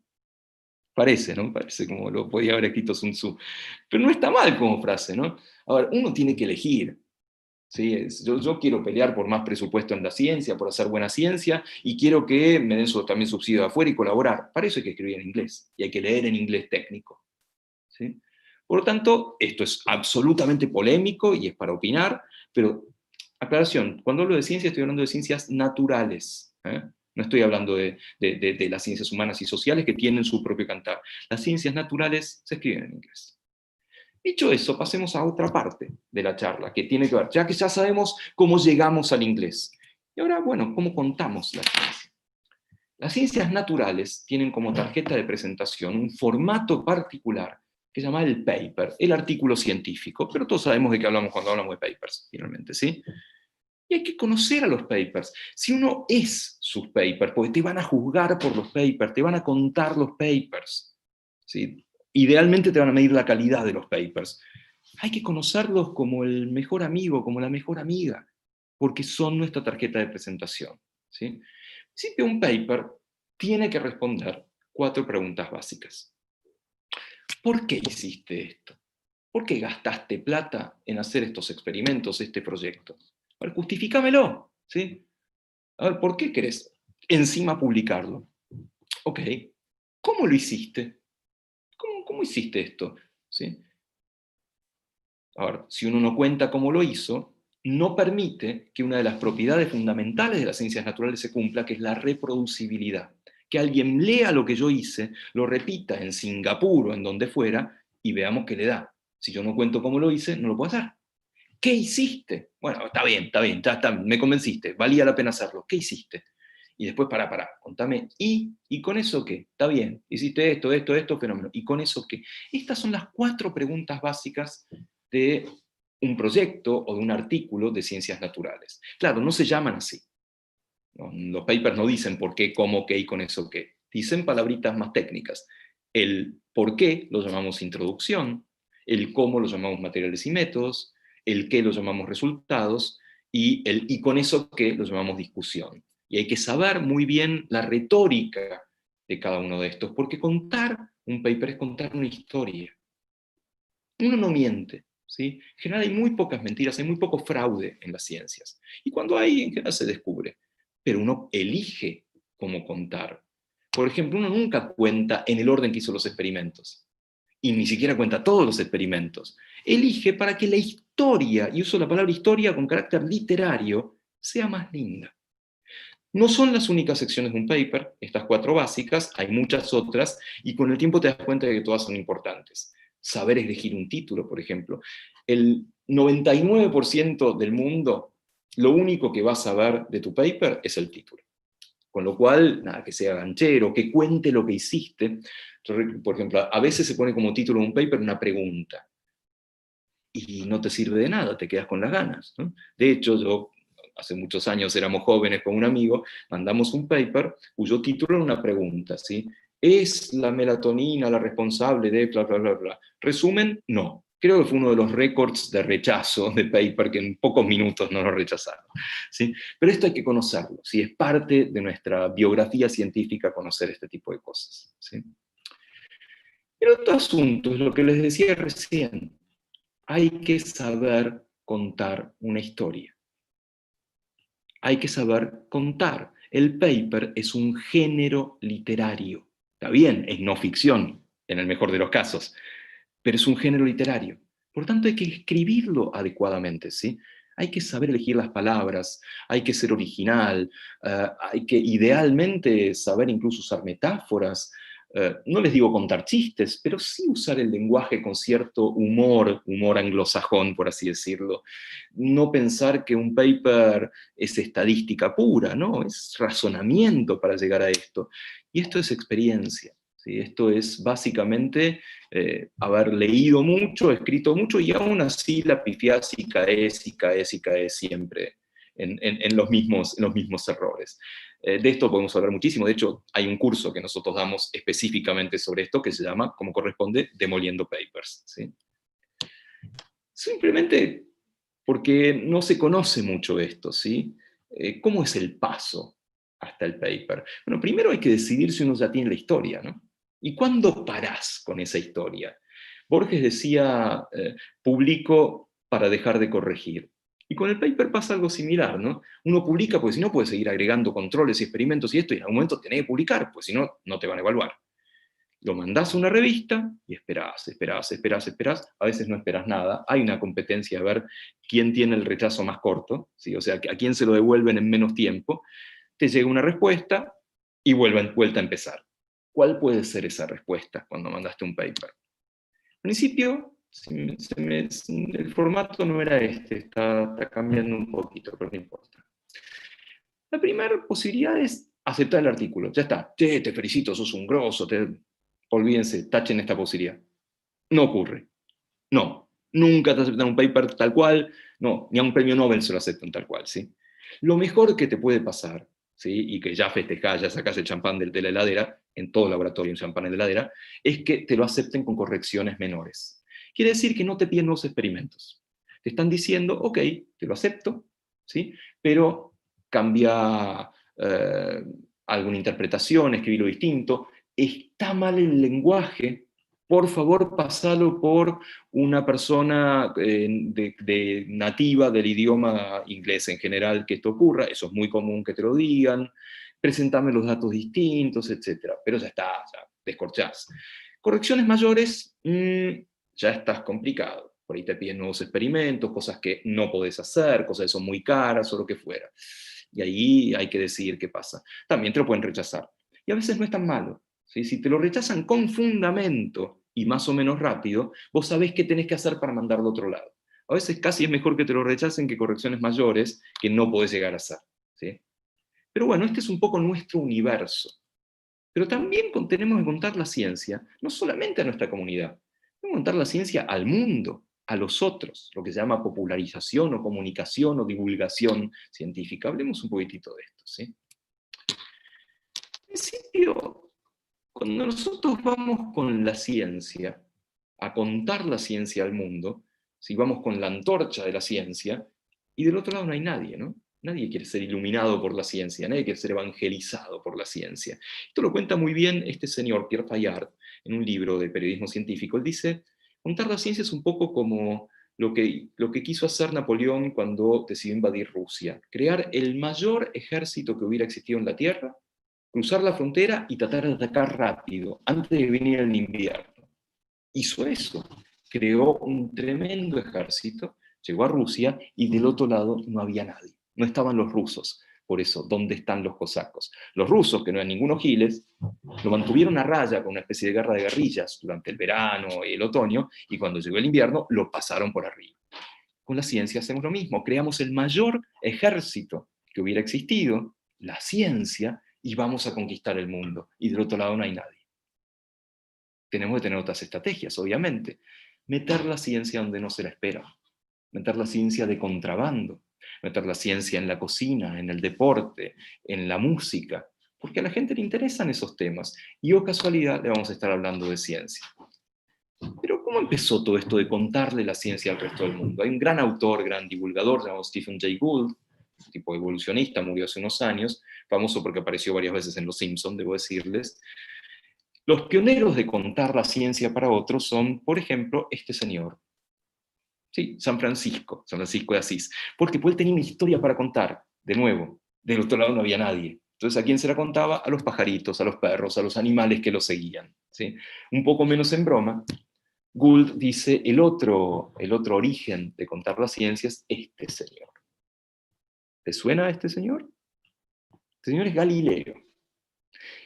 Parece, ¿no? Parece como lo podía haber escrito Sun Tzu. Pero no está mal como frase, ¿no? A ver, uno tiene que elegir. ¿Sí? Yo quiero pelear por más presupuesto en la ciencia, por hacer buena ciencia, y quiero que me den también subsidio de afuera y colaborar. Para eso hay que escribir en inglés, y hay que leer en inglés técnico. ¿Sí? Por lo tanto, esto es absolutamente polémico y es para opinar, pero aclaración, cuando hablo de ciencia estoy hablando de ciencias naturales, ¿eh? No estoy hablando de las ciencias humanas y sociales, que tienen su propio cantar. Las ciencias naturales se escriben en inglés. Dicho eso, pasemos a otra parte de la charla, que tiene que ver, ya que ya sabemos cómo llegamos al inglés. Y ahora, bueno, ¿cómo contamos la ciencia? Las ciencias naturales tienen como tarjeta de presentación un formato particular que se llama el paper, el artículo científico, pero todos sabemos de qué hablamos cuando hablamos de papers, finalmente, ¿sí? Y hay que conocer a los papers. Si uno es sus papers, porque te van a juzgar por los papers, te van a contar los papers, ¿sí? Idealmente te van a medir la calidad de los papers. Hay que conocerlos como el mejor amigo, como la mejor amiga, porque son nuestra tarjeta de presentación, ¿sí? Existe un paper tiene que responder 4 preguntas básicas. ¿Por qué hiciste esto? ¿Por qué gastaste plata en hacer estos experimentos, este proyecto? A ver, justifícamelo, ¿sí? A ver, ¿por qué querés encima publicarlo? Ok, ¿cómo lo hiciste? ¿Cómo hiciste esto? ¿Sí? Ahora, si uno no cuenta cómo lo hizo, no permite que una de las propiedades fundamentales de las ciencias naturales se cumpla, que es la reproducibilidad. Que alguien lea lo que yo hice, lo repita en Singapur o en donde fuera, y veamos qué le da. Si yo no cuento cómo lo hice, no lo puedo hacer. ¿Qué hiciste? Bueno, está bien, ya está, me convenciste, valía la pena hacerlo. ¿Qué hiciste? Y después, contame, ¿y con eso qué? Está bien, hiciste esto, fenómeno. ¿Y con eso qué? Estas son las 4 preguntas básicas de un proyecto o de un artículo de ciencias naturales. Claro, no se llaman así. ¿No? Los papers no dicen por qué, cómo, qué y con eso qué. Dicen palabritas más técnicas. El por qué lo llamamos introducción, el cómo lo llamamos materiales y métodos, el qué lo llamamos resultados, y el y con eso qué lo llamamos discusión. Y hay que saber muy bien la retórica de cada uno de estos, porque contar un paper es contar una historia. Uno no miente, ¿sí? En general hay muy pocas mentiras, hay muy poco fraude en las ciencias. Y cuando hay, en general se descubre. Pero uno elige cómo contar. Por ejemplo, uno nunca cuenta en el orden que hizo los experimentos. Y ni siquiera cuenta todos los experimentos. Elige para que la historia, y uso la palabra historia con carácter literario, sea más linda. No son las únicas secciones de un paper, estas 4 básicas, hay muchas otras, y con el tiempo te das cuenta de que todas son importantes. Saber elegir un título, por ejemplo. El 99% del mundo, lo único que va a saber de tu paper es el título. Con lo cual, nada, que sea ganchero, que cuente lo que hiciste. Por ejemplo, a veces se pone como título de un paper una pregunta, y no te sirve de nada, te quedas con las ganas, ¿no? De hecho, yo hace muchos años éramos jóvenes con un amigo, mandamos un paper cuyo título era una pregunta, ¿sí? ¿Es la melatonina la responsable de bla, bla, bla, bla? Resumen, no. Creo que fue uno de los récords de rechazo de paper que en pocos minutos no lo rechazaron, ¿sí? Pero esto hay que conocerlo, ¿sí? Es parte de nuestra biografía científica conocer este tipo de cosas, ¿sí? El otro asunto es lo que les decía recién. Hay que saber contar una historia. Hay que saber contar. El paper es un género literario. Está bien, es no ficción, en el mejor de los casos, pero es un género literario. Por tanto, hay que escribirlo adecuadamente, ¿sí? Hay que saber elegir las palabras, hay que ser original, hay que idealmente saber incluso usar metáforas. No les digo contar chistes, pero sí usar el lenguaje con cierto humor anglosajón, por así decirlo. No pensar que un paper es estadística pura, ¿no? Es razonamiento para llegar a esto. Y esto es experiencia, ¿sí? Esto es básicamente haber leído mucho, escrito mucho, y aún así la pifiás y caes siempre en los mismos errores. De esto podemos hablar muchísimo. De hecho, hay un curso que nosotros damos específicamente sobre esto que se llama, como corresponde, Demoliendo Papers, ¿sí? Simplemente porque no se conoce mucho esto, ¿sí? ¿Cómo es el paso hasta el paper? Bueno, primero hay que decidir si uno ya tiene la historia, ¿no? ¿Y cuándo parás con esa historia? Borges decía, publico para dejar de corregir. Y con el paper pasa algo similar, ¿no? Uno publica porque si no puede seguir agregando controles y experimentos y esto, y en algún momento tenés que publicar, pues si no, no te van a evaluar. Lo mandás a una revista y esperás. A veces no esperás nada. Hay una competencia a ver quién tiene el rechazo más corto, ¿sí? O sea, a quién se lo devuelven en menos tiempo. Te llega una respuesta y vuelta a empezar. ¿Cuál puede ser esa respuesta cuando mandaste un paper? Al principio, el formato no era este, está cambiando un poquito, pero no importa. La primera posibilidad es aceptar el artículo. Ya está. Te felicito, sos un grosso. Olvídense, tachen esta posibilidad. No ocurre. No. Nunca te aceptan un paper tal cual. No, ni a un premio Nobel se lo aceptan tal cual, ¿sí? Lo mejor que te puede pasar, ¿sí? Y que ya festejás, ya sacás el champán de la heladera, en todo laboratorio un champán en la heladera, es que te lo acepten con correcciones menores. Quiere decir que no te piden los experimentos. Te están diciendo, ok, te lo acepto, ¿sí? Pero cambia alguna interpretación, escribirlo distinto, está mal el lenguaje, por favor pasalo por una persona nativa del idioma inglés en general que esto ocurra, eso es muy común que te lo digan, presentame los datos distintos, etc. Pero ya está, ya descorchás. Correcciones mayores, ya estás complicado. Por ahí te piden nuevos experimentos, cosas que no podés hacer, cosas que son muy caras o lo que fuera. Y ahí hay que decidir qué pasa. También te lo pueden rechazar. Y a veces no es tan malo. ¿Sí? Si te lo rechazan con fundamento y más o menos rápido, vos sabés qué tenés que hacer para mandarlo a otro lado. A veces casi es mejor que te lo rechacen que correcciones mayores que no podés llegar a hacer. ¿Sí? Pero bueno, este es un poco nuestro universo. Pero también tenemos que contar la ciencia, no solamente a nuestra comunidad, tenemos que contar la ciencia al mundo, a los otros, lo que se llama popularización o comunicación o divulgación científica. Hablemos un poquitito de esto, ¿sí? En principio, cuando nosotros vamos con la ciencia, a contar la ciencia al mundo, si vamos con la antorcha de la ciencia, y del otro lado no hay nadie, ¿no? Nadie quiere ser iluminado por la ciencia, nadie quiere ser evangelizado por la ciencia. Esto lo cuenta muy bien este señor, Pierre Fayard, en un libro de periodismo científico. Él dice, contar la ciencia es un poco como lo que quiso hacer Napoleón cuando decidió invadir Rusia, crear el mayor ejército que hubiera existido en la Tierra, cruzar la frontera y tratar de atacar rápido, antes de venir el invierno. Hizo eso, creó un tremendo ejército, llegó a Rusia y del otro lado no había nadie, no estaban los rusos. Por eso, ¿dónde están los cosacos? Los rusos, que no eran ningunos giles, lo mantuvieron a raya con una especie de guerra de guerrillas durante el verano y el otoño, y cuando llegó el invierno lo pasaron por arriba. Con la ciencia hacemos lo mismo, creamos el mayor ejército que hubiera existido, la ciencia, y vamos a conquistar el mundo, y del otro lado no hay nadie. Tenemos que tener otras estrategias, obviamente. Meter la ciencia donde no se la espera. Meter la ciencia de contrabando. Meter la ciencia en la cocina, en el deporte, en la música. Porque a la gente le interesan esos temas. Y oh casualidad, le vamos a estar hablando de ciencia. Pero ¿cómo empezó todo esto de contarle la ciencia al resto del mundo? Hay un gran autor, gran divulgador, llamado Stephen Jay Gould, un tipo evolucionista, murió hace unos años, famoso porque apareció varias veces en Los Simpsons, debo decirles. Los pioneros de contar la ciencia para otros son, por ejemplo, este señor. Sí, San Francisco de Asís. Porque él tenía una historia para contar, de nuevo. Del otro lado no había nadie. Entonces, ¿a quién se la contaba? A los pajaritos, a los perros, a los animales que lo seguían. ¿Sí? Un poco menos en broma, Gould dice, el otro origen de contar la ciencia es este señor. ¿Te suena este señor? Este señor es Galileo.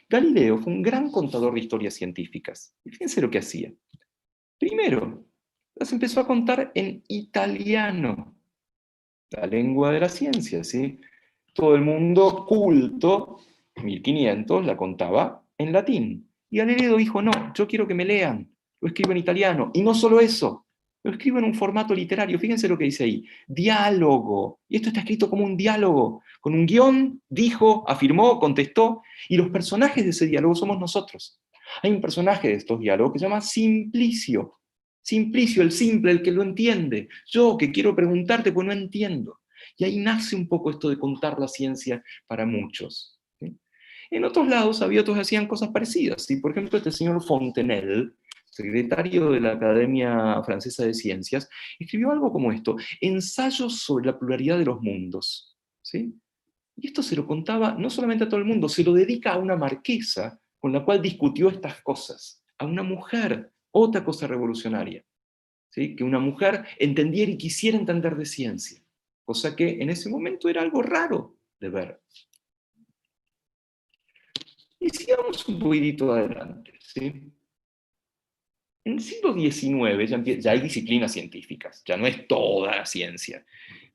Galileo fue un gran contador de historias científicas. Y fíjense lo que hacía. Primero, las empezó a contar en italiano, la lengua de la ciencia, ¿sí? Todo el mundo culto, 1500, la contaba en latín. Y Galileo dijo, no, yo quiero que me lean, lo escribo en italiano. Y no solo eso, lo escribo en un formato literario. Fíjense lo que dice ahí, diálogo. Y esto está escrito como un diálogo, con un guión, dijo, afirmó, contestó, y los personajes de ese diálogo somos nosotros. Hay un personaje de estos diálogos que se llama Simplicio. Simplicio, el simple, el que lo entiende. Yo que quiero preguntarte, pues no entiendo. Y ahí nace un poco esto de contar la ciencia para muchos. ¿Sí? En otros lados había otros que hacían cosas parecidas. ¿Sí? Por ejemplo, este señor Fontenelle, secretario de la Academia Francesa de Ciencias, escribió algo como esto, ensayos sobre la pluralidad de los mundos. ¿Sí? Y esto se lo contaba no solamente a todo el mundo, se lo dedica a una marquesa con la cual discutió estas cosas, a una mujer, otra cosa revolucionaria, ¿sí? Que una mujer entendiera y quisiera entender de ciencia, cosa que en ese momento era algo raro de ver. Y sigamos un poquitito adelante, ¿sí? En el siglo XIX ya hay disciplinas científicas, ya no es toda la ciencia,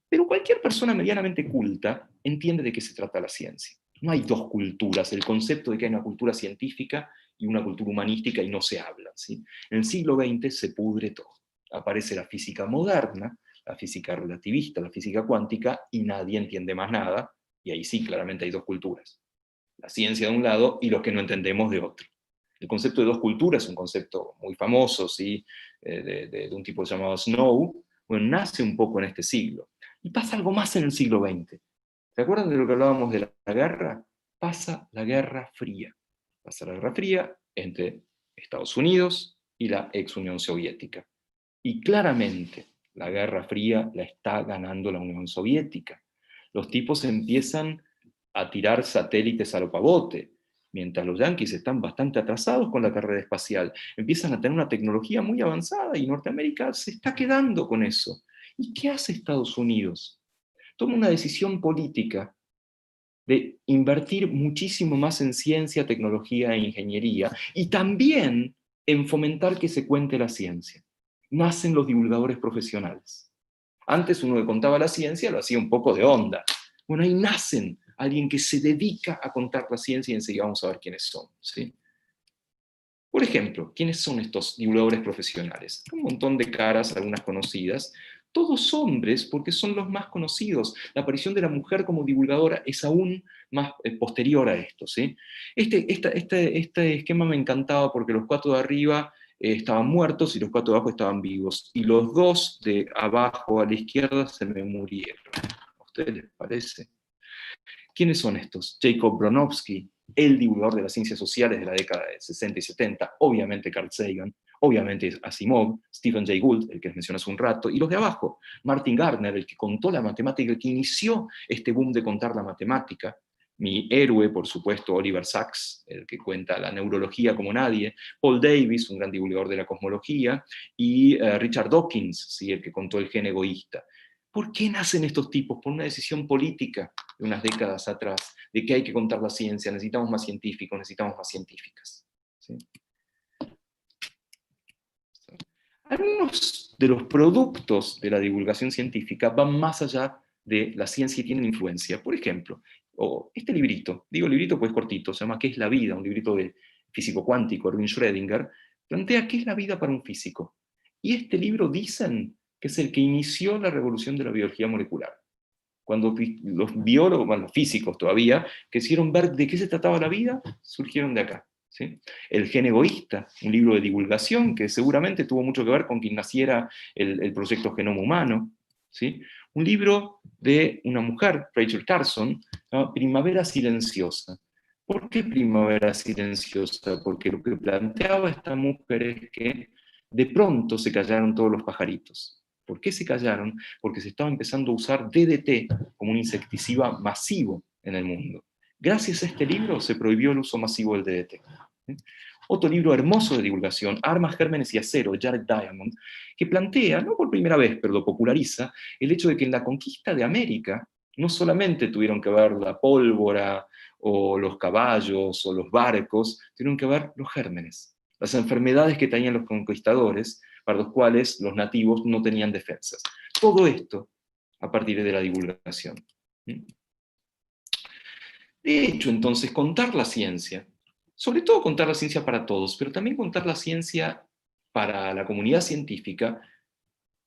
pero cualquier persona medianamente culta entiende de qué se trata la ciencia. No hay dos culturas, el concepto de que hay una cultura científica y una cultura humanística y no se hablan, ¿sí? En el siglo XX se pudre todo. Aparece la física moderna, la física relativista, la física cuántica, y nadie entiende más nada, y ahí sí claramente hay dos culturas. La ciencia de un lado y los que no entendemos de otro. El concepto de dos culturas es un concepto muy famoso, ¿sí? De un tipo llamado Snow, bueno, nace un poco en este siglo. Y pasa algo más en el siglo XX. ¿Se acuerdan de lo que hablábamos de la guerra? pasa la Guerra Fría. Pasa la Guerra Fría entre Estados Unidos y la ex Unión Soviética. Y claramente la Guerra Fría la está ganando la Unión Soviética. Los tipos empiezan a tirar satélites a lo pavote, mientras los yanquis están bastante atrasados con la carrera espacial. Empiezan a tener una tecnología muy avanzada y Norteamérica se está quedando con eso. ¿Y qué hace Estados Unidos? Toma una decisión política de invertir muchísimo más en ciencia, tecnología e ingeniería, y también en fomentar que se cuente la ciencia. Nacen los divulgadores profesionales. Antes uno que contaba la ciencia lo hacía un poco de onda. Bueno, ahí nacen alguien que se dedica a contar la ciencia y enseguida vamos a ver quiénes son, ¿sí? Por ejemplo, ¿quiénes son estos divulgadores profesionales? Un montón de caras, algunas conocidas, todos hombres porque son los más conocidos. La aparición de la mujer como divulgadora es aún más posterior a esto, ¿sí? Este esquema me encantaba porque los 4 de arriba estaban muertos y los 4 de abajo estaban vivos. Y los 2 de abajo a la izquierda se me murieron. ¿A ustedes les parece? ¿Quiénes son estos? Jacob Bronowski, el divulgador de las ciencias sociales de la década de 60 y 70, obviamente Carl Sagan, obviamente Asimov, Stephen Jay Gould, el que les mencioné hace un rato, y los de abajo, Martin Gardner, el que contó la matemática, el que inició este boom de contar la matemática, mi héroe, por supuesto, Oliver Sacks, el que cuenta la neurología como nadie, Paul Davies, un gran divulgador de la cosmología, y Richard Dawkins, ¿sí? El que contó el gen egoísta. ¿Por qué nacen estos tipos? Por una decisión política de unas décadas atrás, de que hay que contar la ciencia, necesitamos más científicos, necesitamos más científicas. ¿Sí? Algunos de los productos de la divulgación científica van más allá de la ciencia y tienen influencia. Por ejemplo, este librito, digo librito pues cortito, se llama ¿Qué es la vida? Un librito de físico cuántico, Erwin Schrödinger, plantea ¿qué es la vida para un físico? Y este libro dicen que es el que inició la revolución de la biología molecular. Cuando los biólogos, bueno, los físicos todavía, quisieron ver de qué se trataba la vida, surgieron de acá. ¿Sí? El gen egoísta, un libro de divulgación que seguramente tuvo mucho que ver con que naciera el proyecto Genoma Humano. ¿Sí? Un libro de una mujer, Rachel Carson, ¿no? Primavera Silenciosa. ¿Por qué Primavera Silenciosa? Porque lo que planteaba esta mujer es que de pronto se callaron todos los pajaritos. ¿Por qué se callaron? Porque se estaba empezando a usar DDT como un insecticida masivo en el mundo. Gracias a este libro se prohibió el uso masivo del DDT. Otro libro hermoso de divulgación, Armas, Gérmenes y Acero, de Jared Diamond, que plantea, no por primera vez, pero lo populariza, el hecho de que en la conquista de América no solamente tuvieron que ver la pólvora o los caballos o los barcos, tuvieron que ver los gérmenes, las enfermedades que tenían los conquistadores, para los cuales los nativos no tenían defensas. Todo esto a partir de la divulgación. De hecho, entonces, contar la ciencia, sobre todo contar la ciencia para todos, pero también contar la ciencia para la comunidad científica,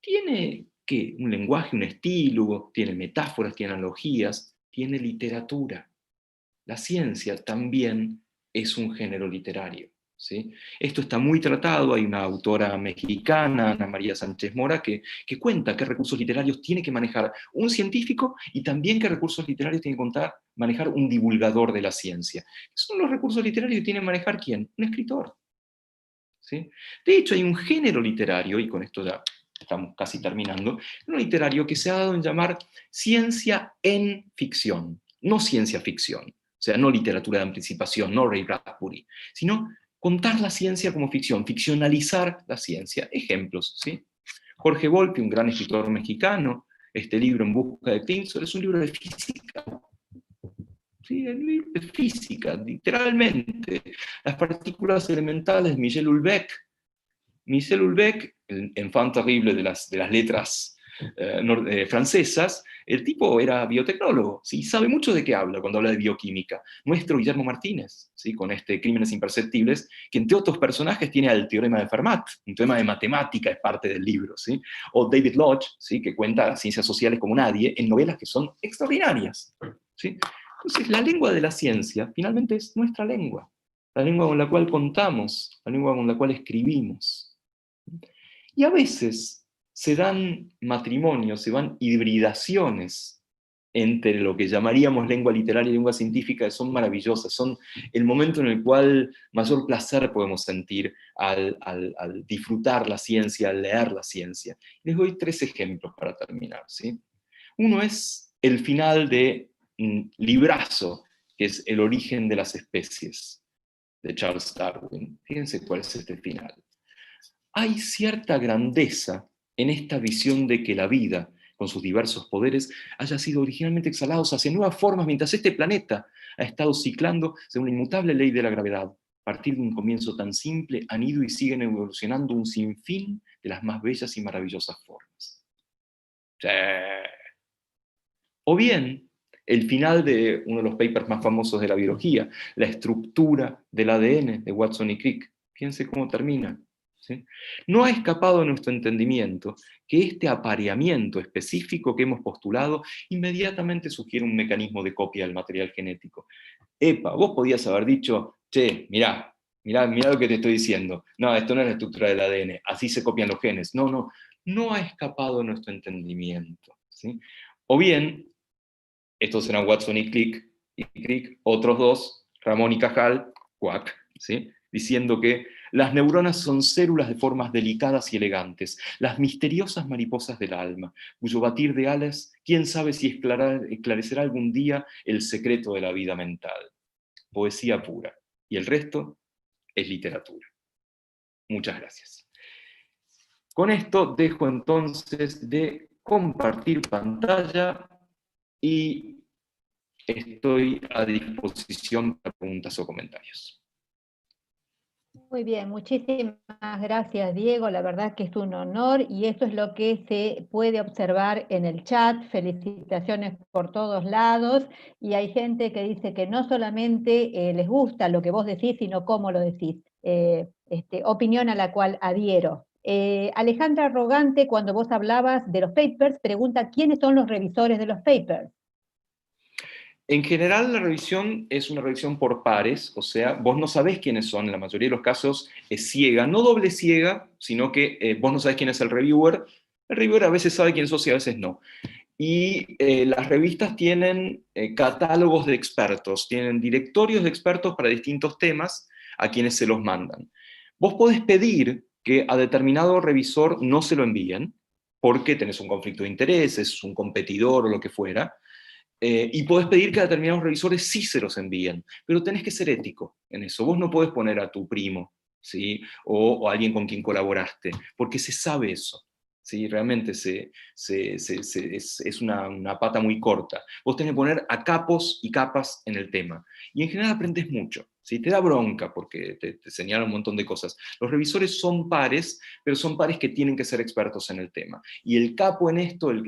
tiene ¿qué? Un lenguaje, un estilo, tiene metáforas, tiene analogías, tiene literatura. La ciencia también es un género literario. ¿Sí? Esto está muy tratado, hay una autora mexicana, Ana María Sánchez Mora, que cuenta qué recursos literarios tiene que manejar un científico y también qué recursos literarios tiene que manejar un divulgador de la ciencia. Son los recursos literarios que tiene que manejar ¿quién? Un escritor. ¿Sí? De hecho, hay un género literario, y con esto ya estamos casi terminando, un literario que se ha dado en llamar ciencia en ficción, no ciencia ficción. O sea, no literatura de anticipación, no Ray Bradbury, sino contar la ciencia como ficción, ficcionalizar la ciencia. Ejemplos, ¿sí? Jorge Volpi, un gran escritor mexicano, este libro En busca de Pinson, es un libro de física. Sí, el libro de física, literalmente. Las partículas elementales, Michel Houellebecq. Michel Houellebecq, el enfant terrible de las letras francesas, el tipo era biotecnólogo, ¿sí? Sabe mucho de qué habla cuando habla de bioquímica. Nuestro Guillermo Martínez, ¿sí? Con este Crímenes Imperceptibles, que entre otros personajes tiene el teorema de Fermat, un teorema de matemática es parte del libro, ¿sí? O David Lodge, ¿sí? Que cuenta las ciencias sociales como nadie, en novelas que son extraordinarias, ¿sí? Entonces, la lengua de la ciencia finalmente es nuestra lengua, la lengua con la cual contamos, la lengua con la cual escribimos. Y a veces se dan matrimonios, se van hibridaciones entre lo que llamaríamos lengua literaria y lengua científica son maravillosas, son el momento en el cual mayor placer podemos sentir al disfrutar la ciencia, al leer la ciencia. Les doy 3 ejemplos para terminar, ¿sí? Uno es el final de un librazo, que es El origen de las especies, de Charles Darwin. Fíjense cuál es este final. Hay cierta grandeza en esta visión de que la vida, con sus diversos poderes, haya sido originalmente exhalados hacia nuevas formas mientras este planeta ha estado ciclando según la inmutable ley de la gravedad. A partir de un comienzo tan simple, han ido y siguen evolucionando un sinfín de las más bellas y maravillosas formas. Sí. O bien, el final de uno de los papers más famosos de la biología, la estructura del ADN de Watson y Crick. Fíjense cómo termina. ¿Sí? No ha escapado de nuestro entendimiento que este apareamiento específico que hemos postulado inmediatamente sugiere un mecanismo de copia del material genético. Epa, vos podías haber dicho, che, mirá lo que te estoy diciendo. No, esto no es la estructura del ADN, así se copian los genes. No ha escapado de nuestro entendimiento. ¿Sí? O bien, estos eran Watson y Crick, otros dos, Ramón y Cajal, Cuac, ¿sí? Diciendo que las neuronas son células de formas delicadas y elegantes, las misteriosas mariposas del alma, cuyo batir de alas, quién sabe si esclarecerá algún día el secreto de la vida mental. Poesía pura. Y el resto es literatura. Muchas gracias. Con esto dejo entonces de compartir pantalla y estoy a disposición para preguntas o comentarios. Muy bien, muchísimas gracias, Diego. La verdad que es un honor y esto es lo que se puede observar en el chat. Felicitaciones por todos lados. Y hay gente que dice que no solamente les gusta lo que vos decís, sino cómo lo decís. Opinión a la cual adhiero. Alejandra Rogante, cuando vos hablabas de los papers, pregunta ¿quiénes son los revisores de los papers? En general, la revisión es una revisión por pares, o sea, vos no sabés quiénes son, en la mayoría de los casos es ciega, no doble ciega, sino que vos no sabés quién es el reviewer a veces sabe quién sos y a veces no. Y las revistas tienen catálogos de expertos, tienen directorios de expertos para distintos temas a quienes se los mandan. Vos podés pedir que a determinado revisor no se lo envíen, porque tenés un conflicto de intereses, un competidor o lo que fuera, y podés pedir que a determinados revisores sí se los envíen, pero tenés que ser ético en eso. Vos no podés poner a tu primo, ¿sí? o a alguien con quien colaboraste, porque se sabe eso. ¿Sí? Realmente es una pata muy corta. Vos tenés que poner a capos y capas en el tema. Y en general aprendes mucho. ¿Sí? Te da bronca porque te señalan un montón de cosas. Los revisores son pares, pero son pares que tienen que ser expertos en el tema. Y el capo en esto, el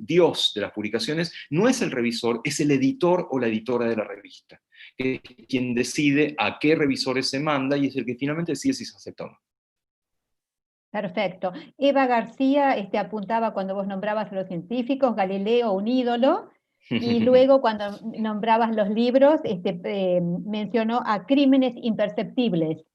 dios de las publicaciones, no es el revisor, es el editor o la editora de la revista, que es quien decide a qué revisores se manda y es el que finalmente decide si se acepta o no. Perfecto. Eva García apuntaba cuando vos nombrabas a los científicos, Galileo, un ídolo, y luego cuando nombrabas los libros, mencionó a Crímenes Imperceptibles.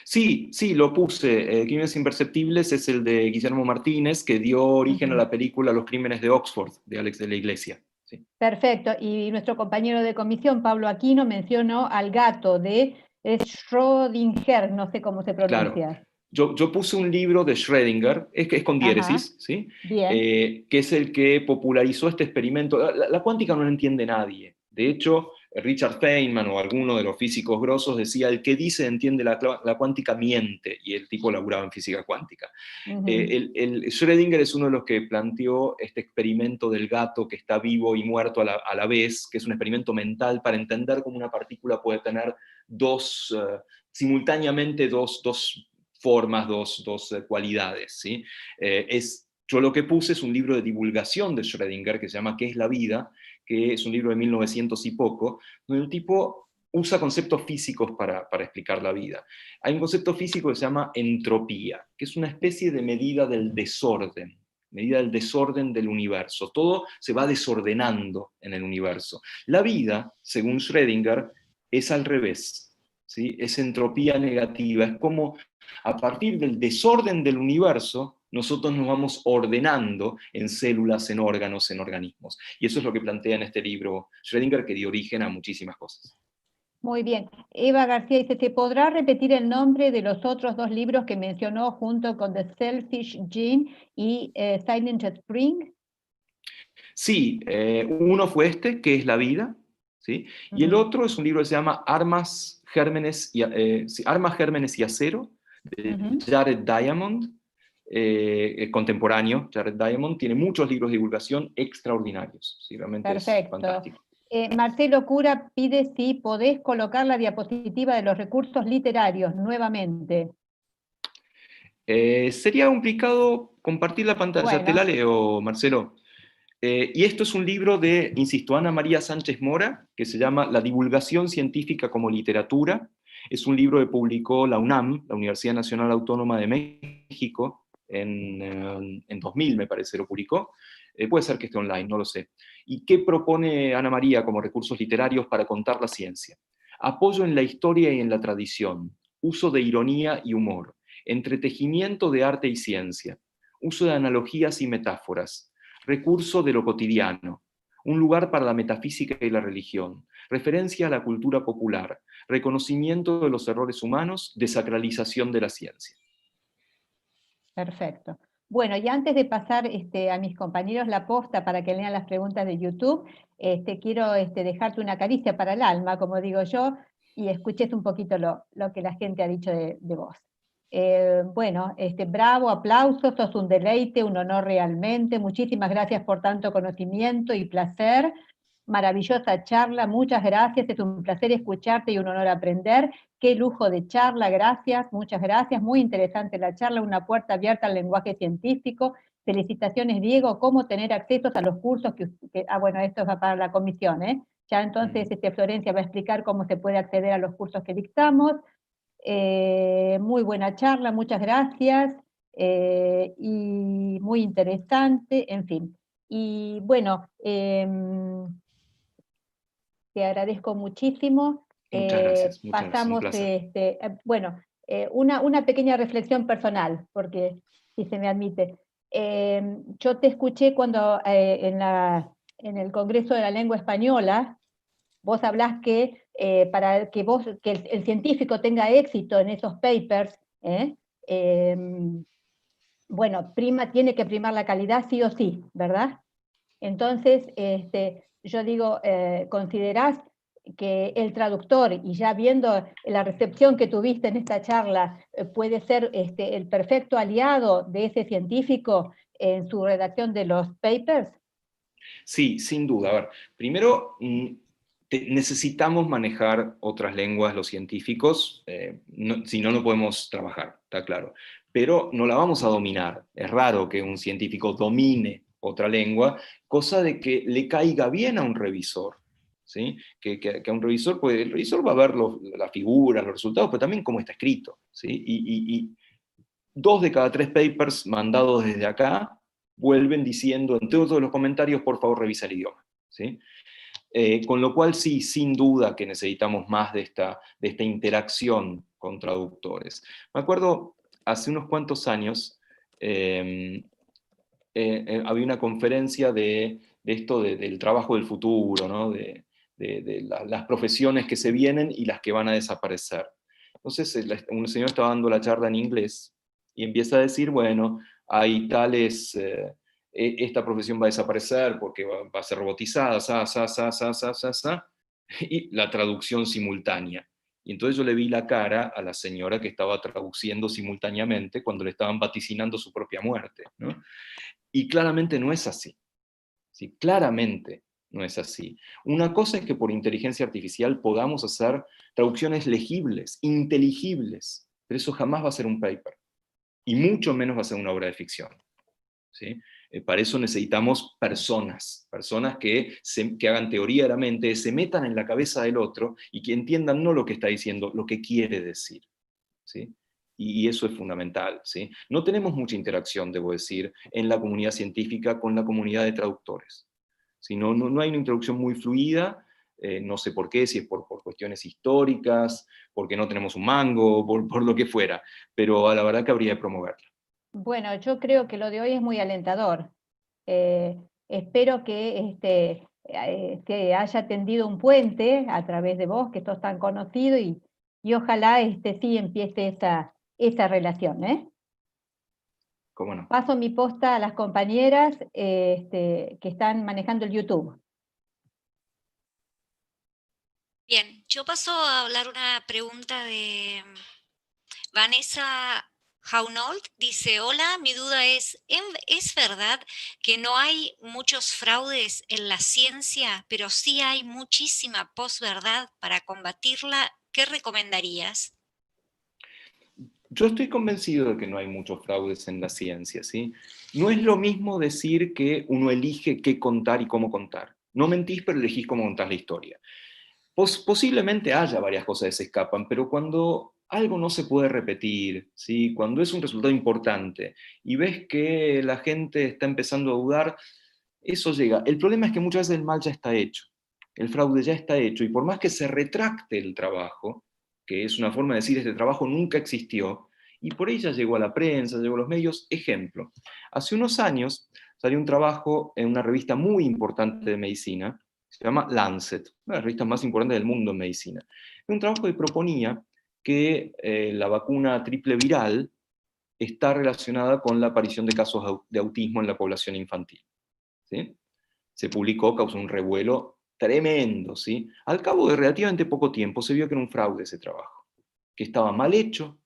Sí, lo puse. Crímenes Imperceptibles es el de Guillermo Martínez, que dio origen a la película Los Crímenes de Oxford, de Alex de la Iglesia. Sí. Perfecto. Y nuestro compañero de comisión, Pablo Aquino, mencionó al gato de Schrödinger, no sé cómo se pronuncia. Claro. Yo puse un libro de Schrödinger, que es con diéresis, ¿sí? Que es el que popularizó este experimento. La cuántica no la entiende nadie. De hecho, Richard Feynman o alguno de los físicos grosos decía, el que dice entiende la cuántica miente, y el tipo laburaba en física cuántica. Schrödinger es uno de los que planteó este experimento del gato que está vivo y muerto a la vez, que es un experimento mental para entender cómo una partícula puede tener simultáneamente dos formas, dos cualidades. ¿Sí? Yo lo que puse es un libro de divulgación de Schrödinger que se llama ¿Qué es la vida?, que es un libro de 1900 y poco, donde el tipo usa conceptos físicos para explicar la vida. Hay un concepto físico que se llama entropía, que es una especie de medida del desorden del universo. Todo se va desordenando en el universo. La vida, según Schrödinger, es al revés. ¿Sí? Es entropía negativa, es como a partir del desorden del universo nosotros nos vamos ordenando en células, en órganos, en organismos. Y eso es lo que plantea en este libro Schrödinger, que dio origen a muchísimas cosas. Muy bien. Eva García dice, ¿te podrá repetir el nombre de los otros dos libros que mencionó junto con The Selfish Gene y Silent Spring? Sí, uno fue este, que es La vida, ¿sí? Y el otro es un libro que se llama Armas, Gérmenes sí, Armas, Gérmenes y Acero, de Jared Diamond, contemporáneo. Jared Diamond tiene muchos libros de divulgación extraordinarios, ¿sí? Realmente Perfecto. es fantástico. Marcelo Cura pide si podés colocar la diapositiva de los recursos literarios nuevamente. Sería complicado compartir la pantalla. Bueno. Te la leo, Marcelo. Y esto es un libro de, insisto, Ana María Sánchez Mora, que se llama La divulgación científica como literatura. Es un libro que publicó la UNAM, la Universidad Nacional Autónoma de México, en 2000, me parece, lo publicó. Puede ser que esté online, no lo sé. ¿Y qué propone Ana María como recursos literarios para contar la ciencia? Apoyo en la historia y en la tradición, uso de ironía y humor, entretejimiento de arte y ciencia, uso de analogías y metáforas, recurso de lo cotidiano, un lugar para la metafísica y la religión, referencia a la cultura popular, reconocimiento de los errores humanos, desacralización de la ciencia. Perfecto. Bueno, y antes de pasar a mis compañeros la posta para que lean las preguntas de YouTube, quiero dejarte una caricia para el alma, como digo yo, y escuches un poquito lo que la gente ha dicho de vos. Bueno, bravo, aplausos, sos un deleite, un honor realmente, muchísimas gracias por tanto conocimiento y placer, maravillosa charla, muchas gracias, es un placer escucharte y un honor aprender, qué lujo de charla, gracias, muchas gracias, muy interesante la charla, una puerta abierta al lenguaje científico, felicitaciones Diego, cómo tener acceso a los cursos bueno, esto va para la comisión, ya entonces Florencia va a explicar cómo se puede acceder a los cursos que dictamos. Muy buena charla, muchas gracias, y muy interesante, en fin. Y bueno, te agradezco muchísimo. Muchas gracias, Pasamos, un placer. bueno, una pequeña reflexión personal, porque si se me admite. Yo te escuché cuando en el Congreso de la Lengua Española, vos hablás que para que el científico tenga éxito en esos papers, bueno, tiene que primar la calidad sí o sí, ¿verdad? Entonces, yo digo, ¿considerás que el traductor, y ya viendo la recepción que tuviste en esta charla, puede ser el perfecto aliado de ese científico en su redacción de los papers? Sí, sin duda. A ver, primero, necesitamos manejar otras lenguas los científicos, si no, no podemos trabajar, está claro. Pero no la vamos a dominar. Es raro que un científico domine otra lengua, cosa de que le caiga bien a un revisor. ¿Sí? Que a un revisor, pues el revisor va a ver las figuras, los resultados, pero también cómo está escrito. ¿Sí? Y 2 de cada 3 papers mandados desde acá vuelven diciendo en todos los comentarios, por favor revisa el idioma. ¿Sí? Con lo cual sí, sin duda que necesitamos más de esta interacción con traductores. Me acuerdo, hace unos cuantos años, había una conferencia de esto del trabajo del futuro, ¿no? de las profesiones que se vienen y las que van a desaparecer. Entonces un señor estaba dando la charla en inglés y empieza a decir, bueno, hay tales, esta profesión va a desaparecer porque va a ser robotizada, y la traducción simultánea. Y entonces yo le vi la cara a la señora que estaba traduciendo simultáneamente cuando le estaban vaticinando su propia muerte, ¿no? Y claramente no es así. ¿Sí? Claramente no es así. Una cosa es que por inteligencia artificial podamos hacer traducciones legibles, inteligibles, pero eso jamás va a ser un paper. Y mucho menos va a ser una obra de ficción. ¿Sí? Para eso necesitamos personas que hagan teoría de la mente, se metan en la cabeza del otro y que entiendan no lo que está diciendo, lo que quiere decir. ¿Sí? Y eso es fundamental. ¿Sí? No tenemos mucha interacción, debo decir, en la comunidad científica con la comunidad de traductores. ¿Sí? No hay una introducción muy fluida, no sé por qué, si es por cuestiones históricas, porque no tenemos un mango, por lo que fuera, pero a la verdad que habría de promoverla. Bueno, yo creo que lo de hoy es muy alentador. Espero que se haya tendido un puente a través de vos, que sos tan conocido, y ojalá sí empiece esa relación, ¿eh? ¿Cómo no? Paso mi posta a las compañeras que están manejando el YouTube. Bien, yo paso a hablar una pregunta de Vanessa Jaunold. Dice, hola, mi duda ¿es verdad que no hay muchos fraudes en la ciencia, pero sí hay muchísima posverdad para combatirla? ¿Qué recomendarías? Yo estoy convencido de que no hay muchos fraudes en la ciencia, ¿sí? No es lo mismo decir que uno elige qué contar y cómo contar. No mentís, pero elegís cómo contás la historia. Posiblemente haya varias cosas que se escapan, pero cuando algo no se puede repetir, ¿sí? Cuando es un resultado importante y ves que la gente está empezando a dudar, eso llega. El problema es que muchas veces el mal ya está hecho, el fraude ya está hecho, y por más que se retracte el trabajo, que es una forma de decir este trabajo nunca existió, y por ella llegó a la prensa, llegó a los medios. Ejemplo, hace unos años salió un trabajo en una revista muy importante de medicina, se llama Lancet, una de las revistas más importantes del mundo en medicina. Es un trabajo que proponía que la vacuna triple viral está relacionada con la aparición de casos de autismo en la población infantil, ¿sí? Se publicó, causó un revuelo tremendo, ¿sí? Al cabo de relativamente poco tiempo se vio que era un fraude ese trabajo, que estaba mal hecho,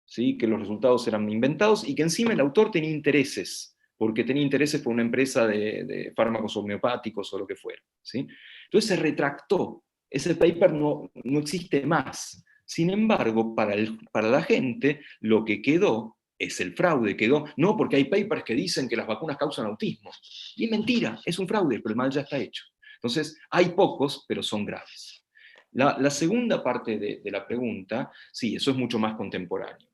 ¿sí? Que los resultados eran inventados y que encima el autor tenía intereses, porque tenía intereses por una empresa de fármacos homeopáticos o lo que fuera, ¿sí? Entonces se retractó, ese paper no existe más. Sin embargo, para la gente lo que quedó es el fraude, quedó, no porque hay papers que dicen que las vacunas causan autismo. Y es mentira, es un fraude, pero el mal ya está hecho. Entonces, hay pocos, pero son graves. La segunda parte de la pregunta, sí, eso es mucho más contemporáneo.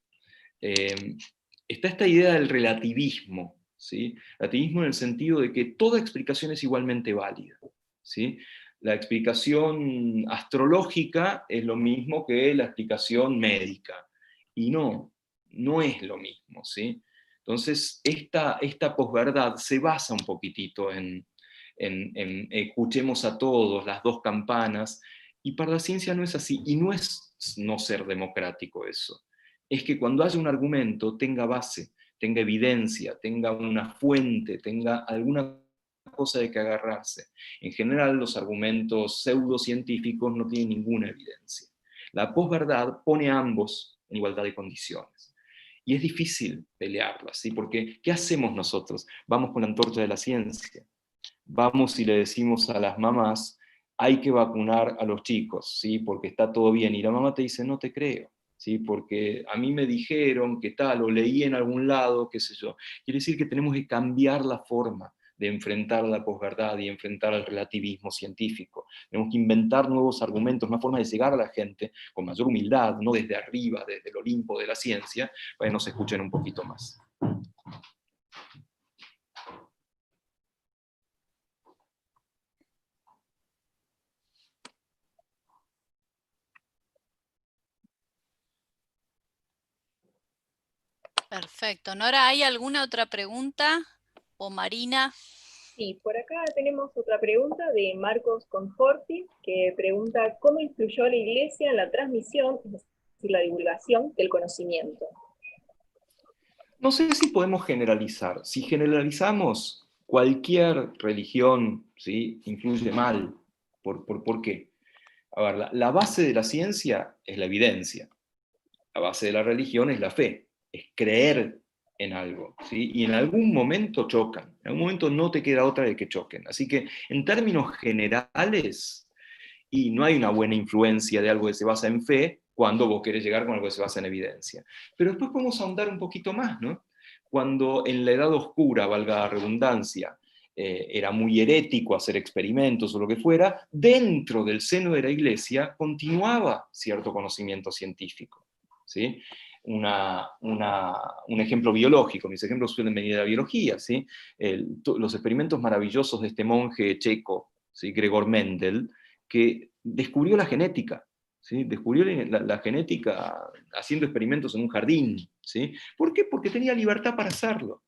Está esta idea del relativismo, ¿sí? Relativismo en el sentido de que toda explicación es igualmente válida, ¿sí? La explicación astrológica es lo mismo que la explicación médica, y no es lo mismo, ¿sí? Entonces, esta posverdad se basa un poquitito en escuchemos a todos, las dos campanas, y para la ciencia no es así, y no es no ser democrático eso. Es que cuando haya un argumento tenga base, tenga evidencia, tenga una fuente, tenga alguna cosa de que agarrarse. En general, los argumentos pseudocientíficos no tienen ninguna evidencia. La posverdad pone a ambos en igualdad de condiciones. Y es difícil pelearla, ¿sí? Porque ¿qué hacemos nosotros? Vamos con la antorcha de la ciencia. Vamos y le decimos a las mamás, hay que vacunar a los chicos, ¿sí? Porque está todo bien. Y la mamá te dice, no te creo, ¿sí? Porque a mí me dijeron que tal, o leí en algún lado, qué sé yo. Quiere decir que tenemos que cambiar la forma de enfrentar la posverdad y enfrentar el relativismo científico. Tenemos que inventar nuevos argumentos, una forma de llegar a la gente con mayor humildad, no desde arriba, desde el Olimpo de la ciencia, para que nos escuchen un poquito más. Perfecto. Nora, ¿hay alguna otra pregunta? ¿O Marina? Sí, por acá tenemos otra pregunta de Marcos Conforti, que pregunta ¿cómo influyó la Iglesia en la transmisión, es decir, la divulgación del conocimiento? No sé si podemos generalizar. Si generalizamos, cualquier religión, ¿sí?, influye mal. ¿Por qué? A ver, la base de la ciencia es la evidencia. La base de la religión es la fe, es creer en algo, ¿sí? Y en algún momento chocan, en algún momento no te queda otra de que choquen. Así que en términos generales, y no hay una buena influencia de algo que se basa en fe cuando vos querés llegar con algo que se basa en evidencia. Pero después podemos ahondar un poquito más, ¿no? Cuando en la Edad Oscura, valga la redundancia, era muy herético hacer experimentos o lo que fuera, dentro del seno de la Iglesia continuaba cierto conocimiento científico, ¿sí? Un ejemplo biológico, mis ejemplos suelen venir de la biología, ¿sí? Los experimentos maravillosos de este monje checo, ¿sí?, Gregor Mendel, que descubrió la genética, ¿sí? Descubrió la genética haciendo experimentos en un jardín, ¿sí? ¿Por qué? Porque tenía libertad para hacerlo.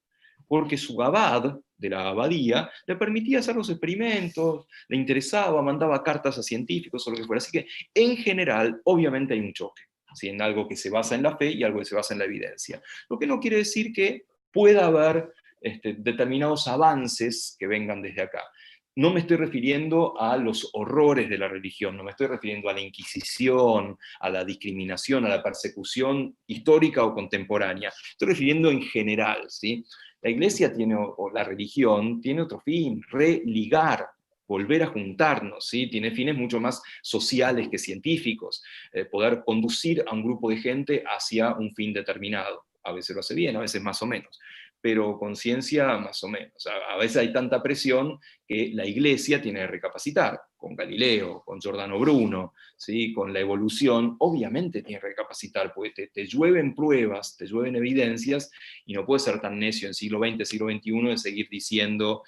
Porque su abad de la abadía le permitía hacer los experimentos, le interesaba, mandaba cartas a científicos o lo que fuera. Así que, en general, obviamente hay un choque, ¿sí? En algo que se basa en la fe y algo que se basa en la evidencia. Lo que no quiere decir que pueda haber determinados avances que vengan desde acá. No me estoy refiriendo a los horrores de la religión, no me estoy refiriendo a la Inquisición, a la discriminación, a la persecución histórica o contemporánea. Estoy refiriendo en general, ¿sí? La iglesia tiene, o la religión, tiene otro fin, religar, volver a juntarnos, ¿sí? Tiene fines mucho más sociales que científicos, poder conducir a un grupo de gente hacia un fin determinado. A veces lo hace bien, a veces más o menos, pero con ciencia más o menos. A veces hay tanta presión que la iglesia tiene que recapacitar, con Galileo, con Giordano Bruno, ¿sí? Con la evolución, obviamente tiene que recapacitar, porque te llueven pruebas, te llueven evidencias, y no puedes ser tan necio en siglo XX, siglo XXI, de seguir diciendo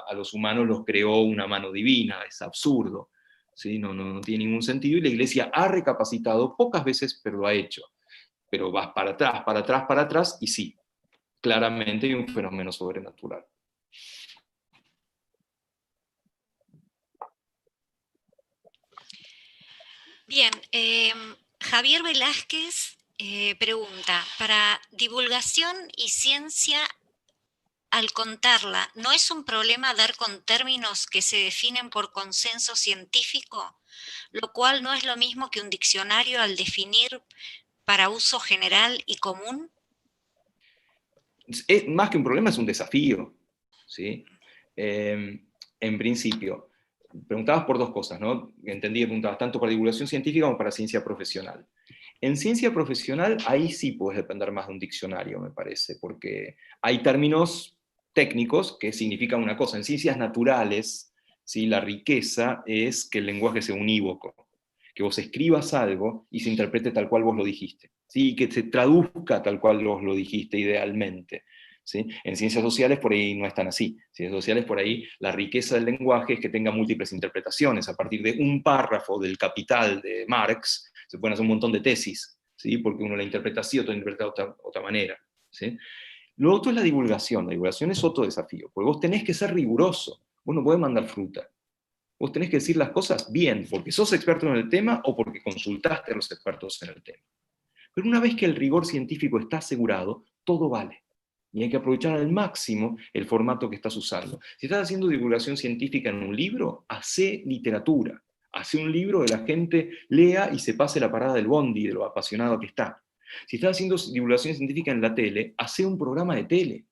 a los humanos los creó una mano divina, es absurdo. ¿Sí? No tiene ningún sentido, y la iglesia ha recapacitado pocas veces, pero lo ha hecho. Pero vas para atrás, para atrás, para atrás, y sí, claramente hay un fenómeno sobrenatural. Bien, Javier Velázquez pregunta, para divulgación y ciencia, al contarla, ¿no es un problema dar con términos que se definen por consenso científico? Lo cual no es lo mismo que un diccionario al definir para uso general y común. Más que un problema, es un desafío, ¿sí? En principio, preguntabas por dos cosas, ¿no? Entendí que preguntabas tanto para divulgación científica como para ciencia profesional. En ciencia profesional, ahí sí puedes depender más de un diccionario, me parece, porque hay términos técnicos que significan una cosa. En ciencias naturales, ¿sí? La riqueza es que el lenguaje sea unívoco, que vos escribas algo y se interprete tal cual vos lo dijiste, ¿sí? Y que se traduzca tal cual vos lo dijiste idealmente. ¿Sí? En ciencias sociales por ahí no es tan así. En ciencias sociales por ahí la riqueza del lenguaje es que tenga múltiples interpretaciones. A partir de un párrafo del Capital de Marx se pueden hacer un montón de tesis, ¿sí? Porque uno la interpreta así, otro la interpreta de otra manera. ¿Sí? Lo otro es la divulgación. La divulgación es otro desafío, porque vos tenés que ser riguroso. Vos no podés mandar fruta. Vos tenés que decir las cosas bien, porque sos experto en el tema o porque consultaste a los expertos en el tema. Pero una vez que el rigor científico está asegurado, todo vale. Y hay que aprovechar al máximo el formato que estás usando. Si estás haciendo divulgación científica en un libro, hacé literatura. Hacé un libro que la gente lea y se pase la parada del bondi, de lo apasionado que está. Si estás haciendo divulgación científica en la tele, hacé un programa de tele,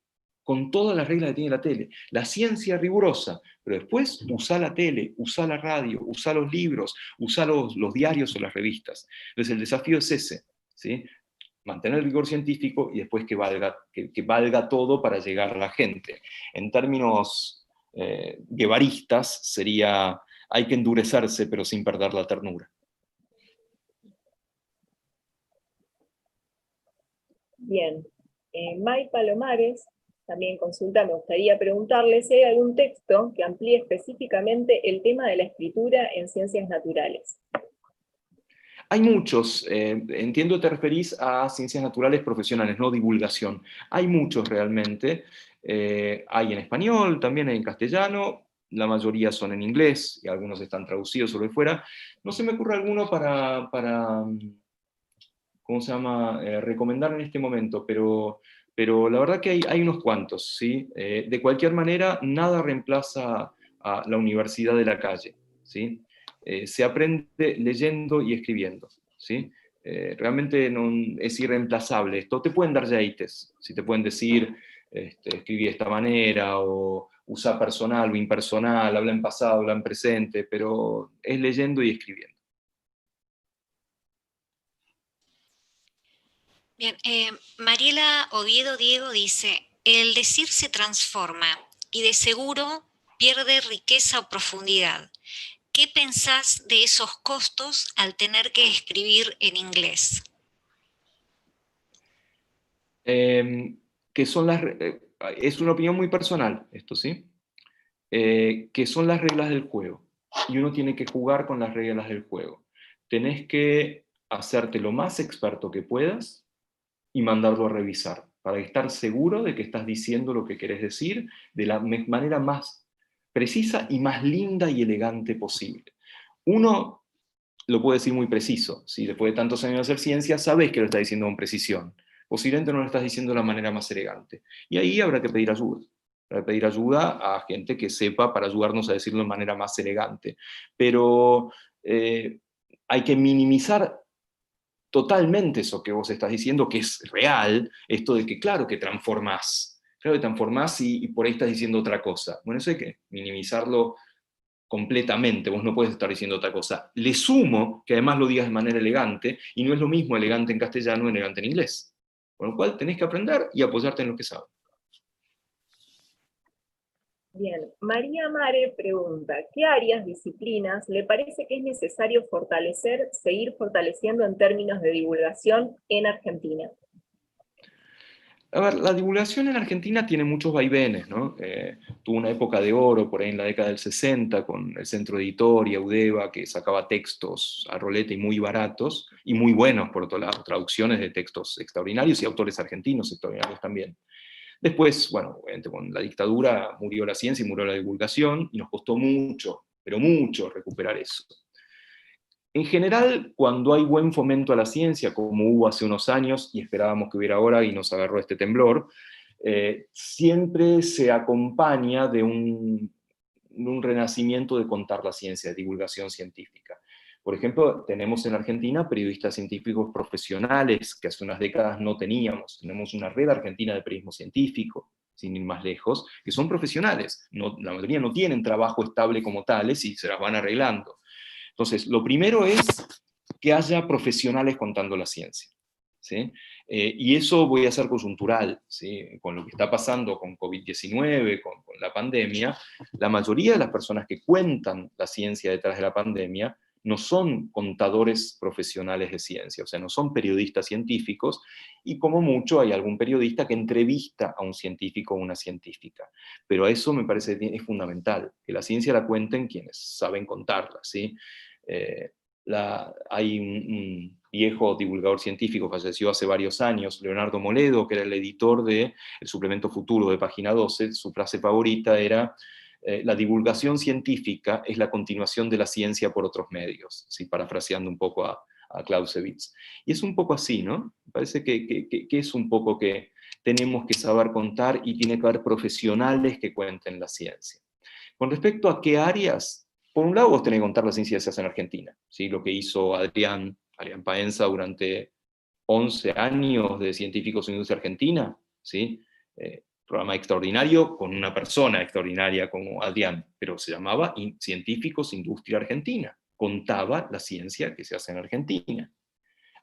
con todas las reglas que tiene la tele. La ciencia rigurosa, pero después usá la tele, usá la radio, usá los libros, usá los diarios o las revistas. Entonces el desafío es ese, ¿sí? Mantener el rigor científico y después que valga todo para llegar a la gente. En términos guevaristas sería, hay que endurecerse pero sin perder la ternura. Bien. May Palomares también consulta, me gustaría preguntarle si hay algún texto que amplíe específicamente el tema de la escritura en ciencias naturales. Hay muchos, entiendo que te referís a ciencias naturales profesionales, no divulgación. Hay muchos realmente, hay en español, también hay en castellano, la mayoría son en inglés y algunos están traducidos sobre fuera. No se me ocurre alguno para ¿cómo se llama?, recomendar en este momento, pero la verdad que hay unos cuantos, ¿sí? De cualquier manera, nada reemplaza a la universidad de la calle, ¿sí? Se aprende leyendo y escribiendo, ¿sí? Realmente no, es irreemplazable esto. Te pueden dar yates, si te pueden decir, escribí de esta manera, o usa personal o impersonal, habla en pasado, habla en presente, pero es leyendo y escribiendo. Bien, Mariela Oviedo Diego dice, el decir se transforma y de seguro pierde riqueza o profundidad. ¿Qué pensás de esos costos al tener que escribir en inglés? Que son es una opinión muy personal, esto, ¿sí? Que son las reglas del juego. Y uno tiene que jugar con las reglas del juego. Tenés que hacerte lo más experto que puedas y mandarlo a revisar, para estar seguro de que estás diciendo lo que querés decir de la manera más precisa y más linda y elegante posible. Uno lo puede decir muy preciso, si después de tantos años de hacer ciencia, sabes que lo está diciendo con precisión. Posiblemente no lo estás diciendo de la manera más elegante. Y ahí habrá que pedir ayuda. Habrá que pedir ayuda a gente que sepa para ayudarnos a decirlo de manera más elegante. Pero hay que minimizar totalmente eso que vos estás diciendo, que es real, esto de que claro que transformás y por ahí estás diciendo otra cosa. Bueno, eso hay que minimizarlo completamente, vos no puedes estar diciendo otra cosa. Le sumo que además lo digas de manera elegante, y no es lo mismo elegante en castellano que elegante en inglés. Con lo cual tenés que aprender y apoyarte en lo que sabes. Bien, María Mare pregunta, ¿qué áreas, disciplinas le parece que es necesario fortalecer, seguir fortaleciendo en términos de divulgación en Argentina? A ver, la divulgación en Argentina tiene muchos vaivenes, ¿no? Tuvo una época de oro por ahí en la década del 60 con el Centro Editor y Audeva, que sacaba textos a rolete y muy baratos, y muy buenos por otro lado, traducciones de textos extraordinarios y autores argentinos extraordinarios también. Después, bueno, obviamente con la dictadura murió la ciencia y murió la divulgación, y nos costó mucho, pero mucho recuperar eso. En general, cuando hay buen fomento a la ciencia, como hubo hace unos años, y esperábamos que hubiera ahora y nos agarró este temblor, siempre se acompaña de un renacimiento de contar la ciencia, de divulgación científica. Por ejemplo, tenemos en Argentina periodistas científicos profesionales que hace unas décadas no teníamos. Tenemos una red argentina de periodismo científico, sin ir más lejos, que son profesionales. La mayoría no tienen trabajo estable como tales y se las van arreglando. Entonces, lo primero es que haya profesionales contando la ciencia, ¿sí? Y eso voy a ser coyuntural, ¿sí? Con lo que está pasando con COVID-19, con la pandemia, la mayoría de las personas que cuentan la ciencia detrás de la pandemia no son contadores profesionales de ciencia, o sea, no son periodistas científicos, y como mucho hay algún periodista que entrevista a un científico o una científica. Pero a eso me parece que es fundamental, que la ciencia la cuenten quienes saben contarla, ¿sí? Hay un viejo divulgador científico, falleció hace varios años, Leonardo Moledo, que era el editor del Suplemento Futuro de Página 12, su frase favorita era: la divulgación científica es la continuación de la ciencia por otros medios, ¿sí? Parafraseando un poco a Clausewitz. Y es un poco así, ¿no? Me parece que es un poco que tenemos que saber contar y tiene que haber profesionales que cuenten la ciencia. Con respecto a qué áreas, por un lado vos tenés que contar la ciencia que se hace en Argentina, ¿sí? Lo que hizo Adrián Paenza durante 11 años de Científicos en Industria Argentina, ¿sí? Programa extraordinario con una persona extraordinaria como Adrián, pero se llamaba Científicos Industria Argentina, contaba la ciencia que se hace en Argentina.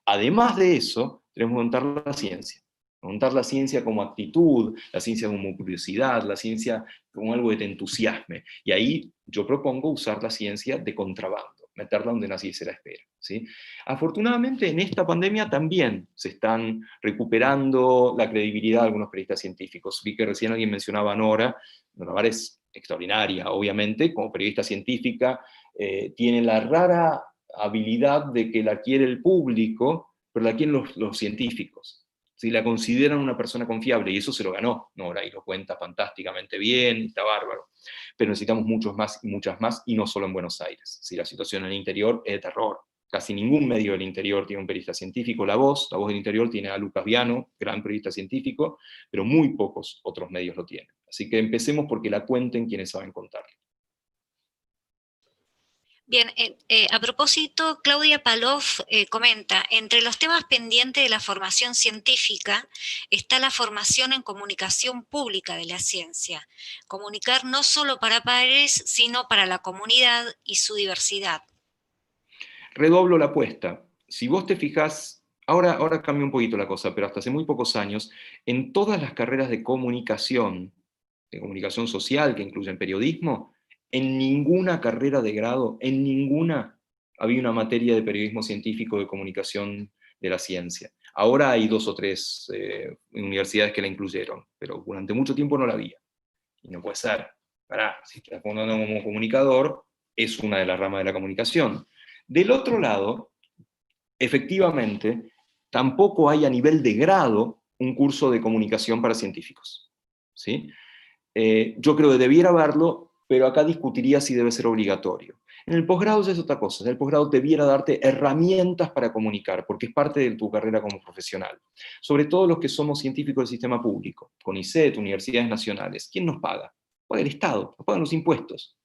Además de eso, tenemos que contar la ciencia. Contar la ciencia como actitud, la ciencia como curiosidad, la ciencia como algo que te entusiasme. Y ahí yo propongo usar la ciencia de contrabando, meterla donde nadie se la espera, ¿sí? Afortunadamente en esta pandemia también se están recuperando la credibilidad de algunos periodistas científicos. Vi que recién alguien mencionaba a Nora. Nora es extraordinaria, obviamente, como periodista científica, tiene la rara habilidad de que la quiere el público, pero la quieren los científicos. ¿Sí? La consideran una persona confiable, y eso se lo ganó Nora, y lo cuenta fantásticamente bien, está bárbaro. Pero necesitamos muchos más y muchas más, y no solo en Buenos Aires. ¿Sí? La situación en el interior es de terror. Casi ningún medio del interior tiene un periodista científico. La Voz del Interior tiene a Lucas Viano, gran periodista científico, pero muy pocos otros medios lo tienen. Así que empecemos porque la cuenten quienes saben contarla. Bien, a propósito, Claudia Palov comenta, entre los temas pendientes de la formación científica está la formación en comunicación pública de la ciencia. Comunicar no solo para pares, sino para la comunidad y su diversidad. Redoblo la apuesta. Si vos te fijás, ahora cambia un poquito la cosa, pero hasta hace muy pocos años, en todas las carreras de comunicación social, que incluyen periodismo, en ninguna carrera de grado, en ninguna, había una materia de periodismo científico de comunicación de la ciencia. Ahora hay 2 o 3 universidades que la incluyeron, pero durante mucho tiempo no la había. Y no puede ser. Si estás formando como comunicador, es una de las ramas de la comunicación. Del otro lado, efectivamente, Tampoco hay a nivel de grado un curso de comunicación para científicos, ¿sí? Yo creo que debiera haberlo, pero acá discutiría si debe ser obligatorio. En el posgrado ya es otra cosa. En el posgrado debiera darte herramientas para comunicar, porque es parte de tu carrera como profesional. Sobre todo los que somos científicos del sistema público, CONICET, universidades nacionales. ¿Quién nos paga? Paga el Estado, nos pagan los impuestos.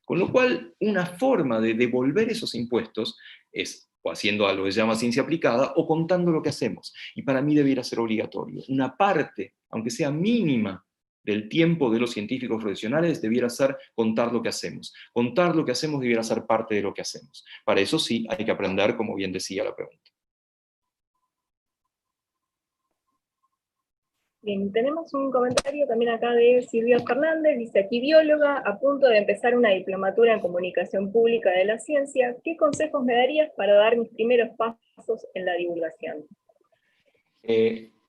Con lo cual, una forma de devolver esos impuestos es o haciendo algo que se llama ciencia aplicada, o contando lo que hacemos. Y para mí debiera ser obligatorio. Una parte, aunque sea mínima, del tiempo de los científicos profesionales debiera ser contar lo que hacemos. Contar lo que hacemos debiera ser parte de lo que hacemos. Para eso sí hay que aprender, como bien decía la pregunta. Bien, tenemos un comentario también acá de Silvia Fernández, dice aquí bióloga, a punto de empezar una diplomatura en comunicación pública de la ciencia, ¿qué consejos me darías para dar mis primeros pasos en la divulgación?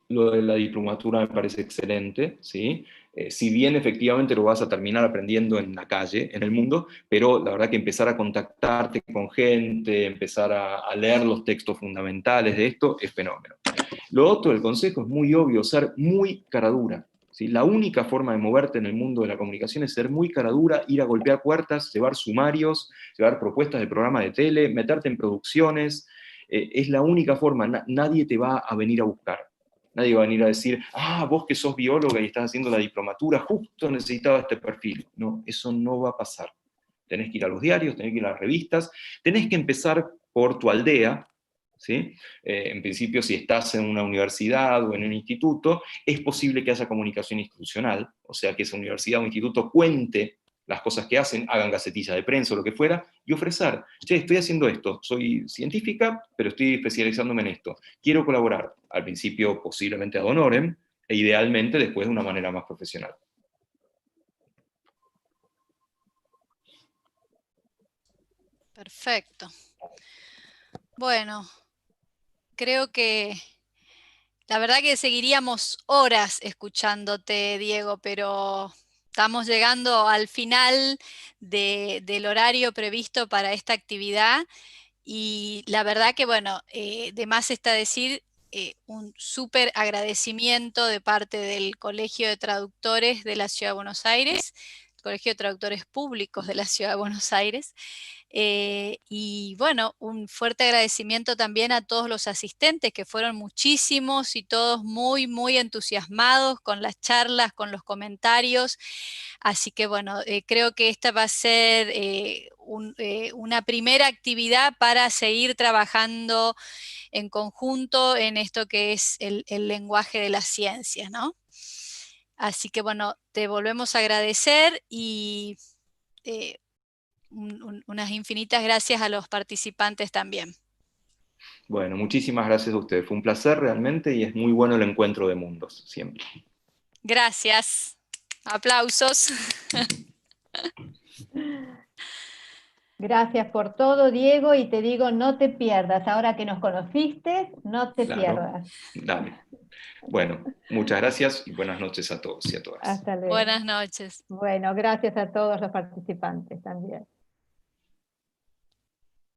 Lo de la diplomatura me parece excelente, ¿sí? Si bien efectivamente lo vas a terminar aprendiendo en la calle, en el mundo, pero la verdad que empezar a contactarte con gente, empezar a leer los textos fundamentales de esto, es fenómeno. Lo otro, el consejo es muy obvio, ser muy caradura, ¿sí? La única forma de moverte en el mundo de la comunicación es ser muy caradura, ir a golpear puertas, llevar sumarios, llevar propuestas de programa de tele, meterte en producciones, es la única forma, nadie te va a venir a buscar. Nadie va a venir a decir, vos que sos bióloga y estás haciendo la diplomatura, justo necesitaba este perfil. No, eso no va a pasar. Tenés que ir a los diarios, tenés que ir a las revistas, tenés que empezar por tu aldea, ¿sí? En principio, si estás en una universidad o en un instituto, es posible que haya comunicación institucional, o sea, que esa universidad o instituto cuente las cosas que hacen, hagan gacetillas de prensa o lo que fuera, y ofrecer, che, estoy haciendo esto, soy científica, pero estoy especializándome en esto, quiero colaborar, al principio posiblemente ad honorem, e idealmente después de una manera más profesional. Perfecto. Bueno, creo que la verdad que seguiríamos horas escuchándote, Diego, pero estamos llegando al final del horario previsto para esta actividad y la verdad que, bueno, de más está decir un súper agradecimiento de parte del Colegio de Traductores de la Ciudad de Buenos Aires, el Colegio de Traductores Públicos de la Ciudad de Buenos Aires, y bueno, un fuerte agradecimiento también a todos los asistentes, que fueron muchísimos y todos muy, muy entusiasmados con las charlas, con los comentarios. Así que bueno, creo que esta va a ser una primera actividad para seguir trabajando en conjunto en esto que es el lenguaje de las ciencias, ¿no? Así que bueno, te volvemos a agradecer y unas infinitas gracias a los participantes también. Bueno, muchísimas gracias a ustedes. Fue un placer realmente y es muy bueno el encuentro de mundos, siempre. Gracias. Aplausos. Gracias por todo, Diego, y te digo, no te pierdas. Ahora que nos conociste, no te pierdas. Dale. Bueno, muchas gracias y buenas noches a todos y a todas. Hasta luego. Buenas noches. Bueno, gracias a todos los participantes también.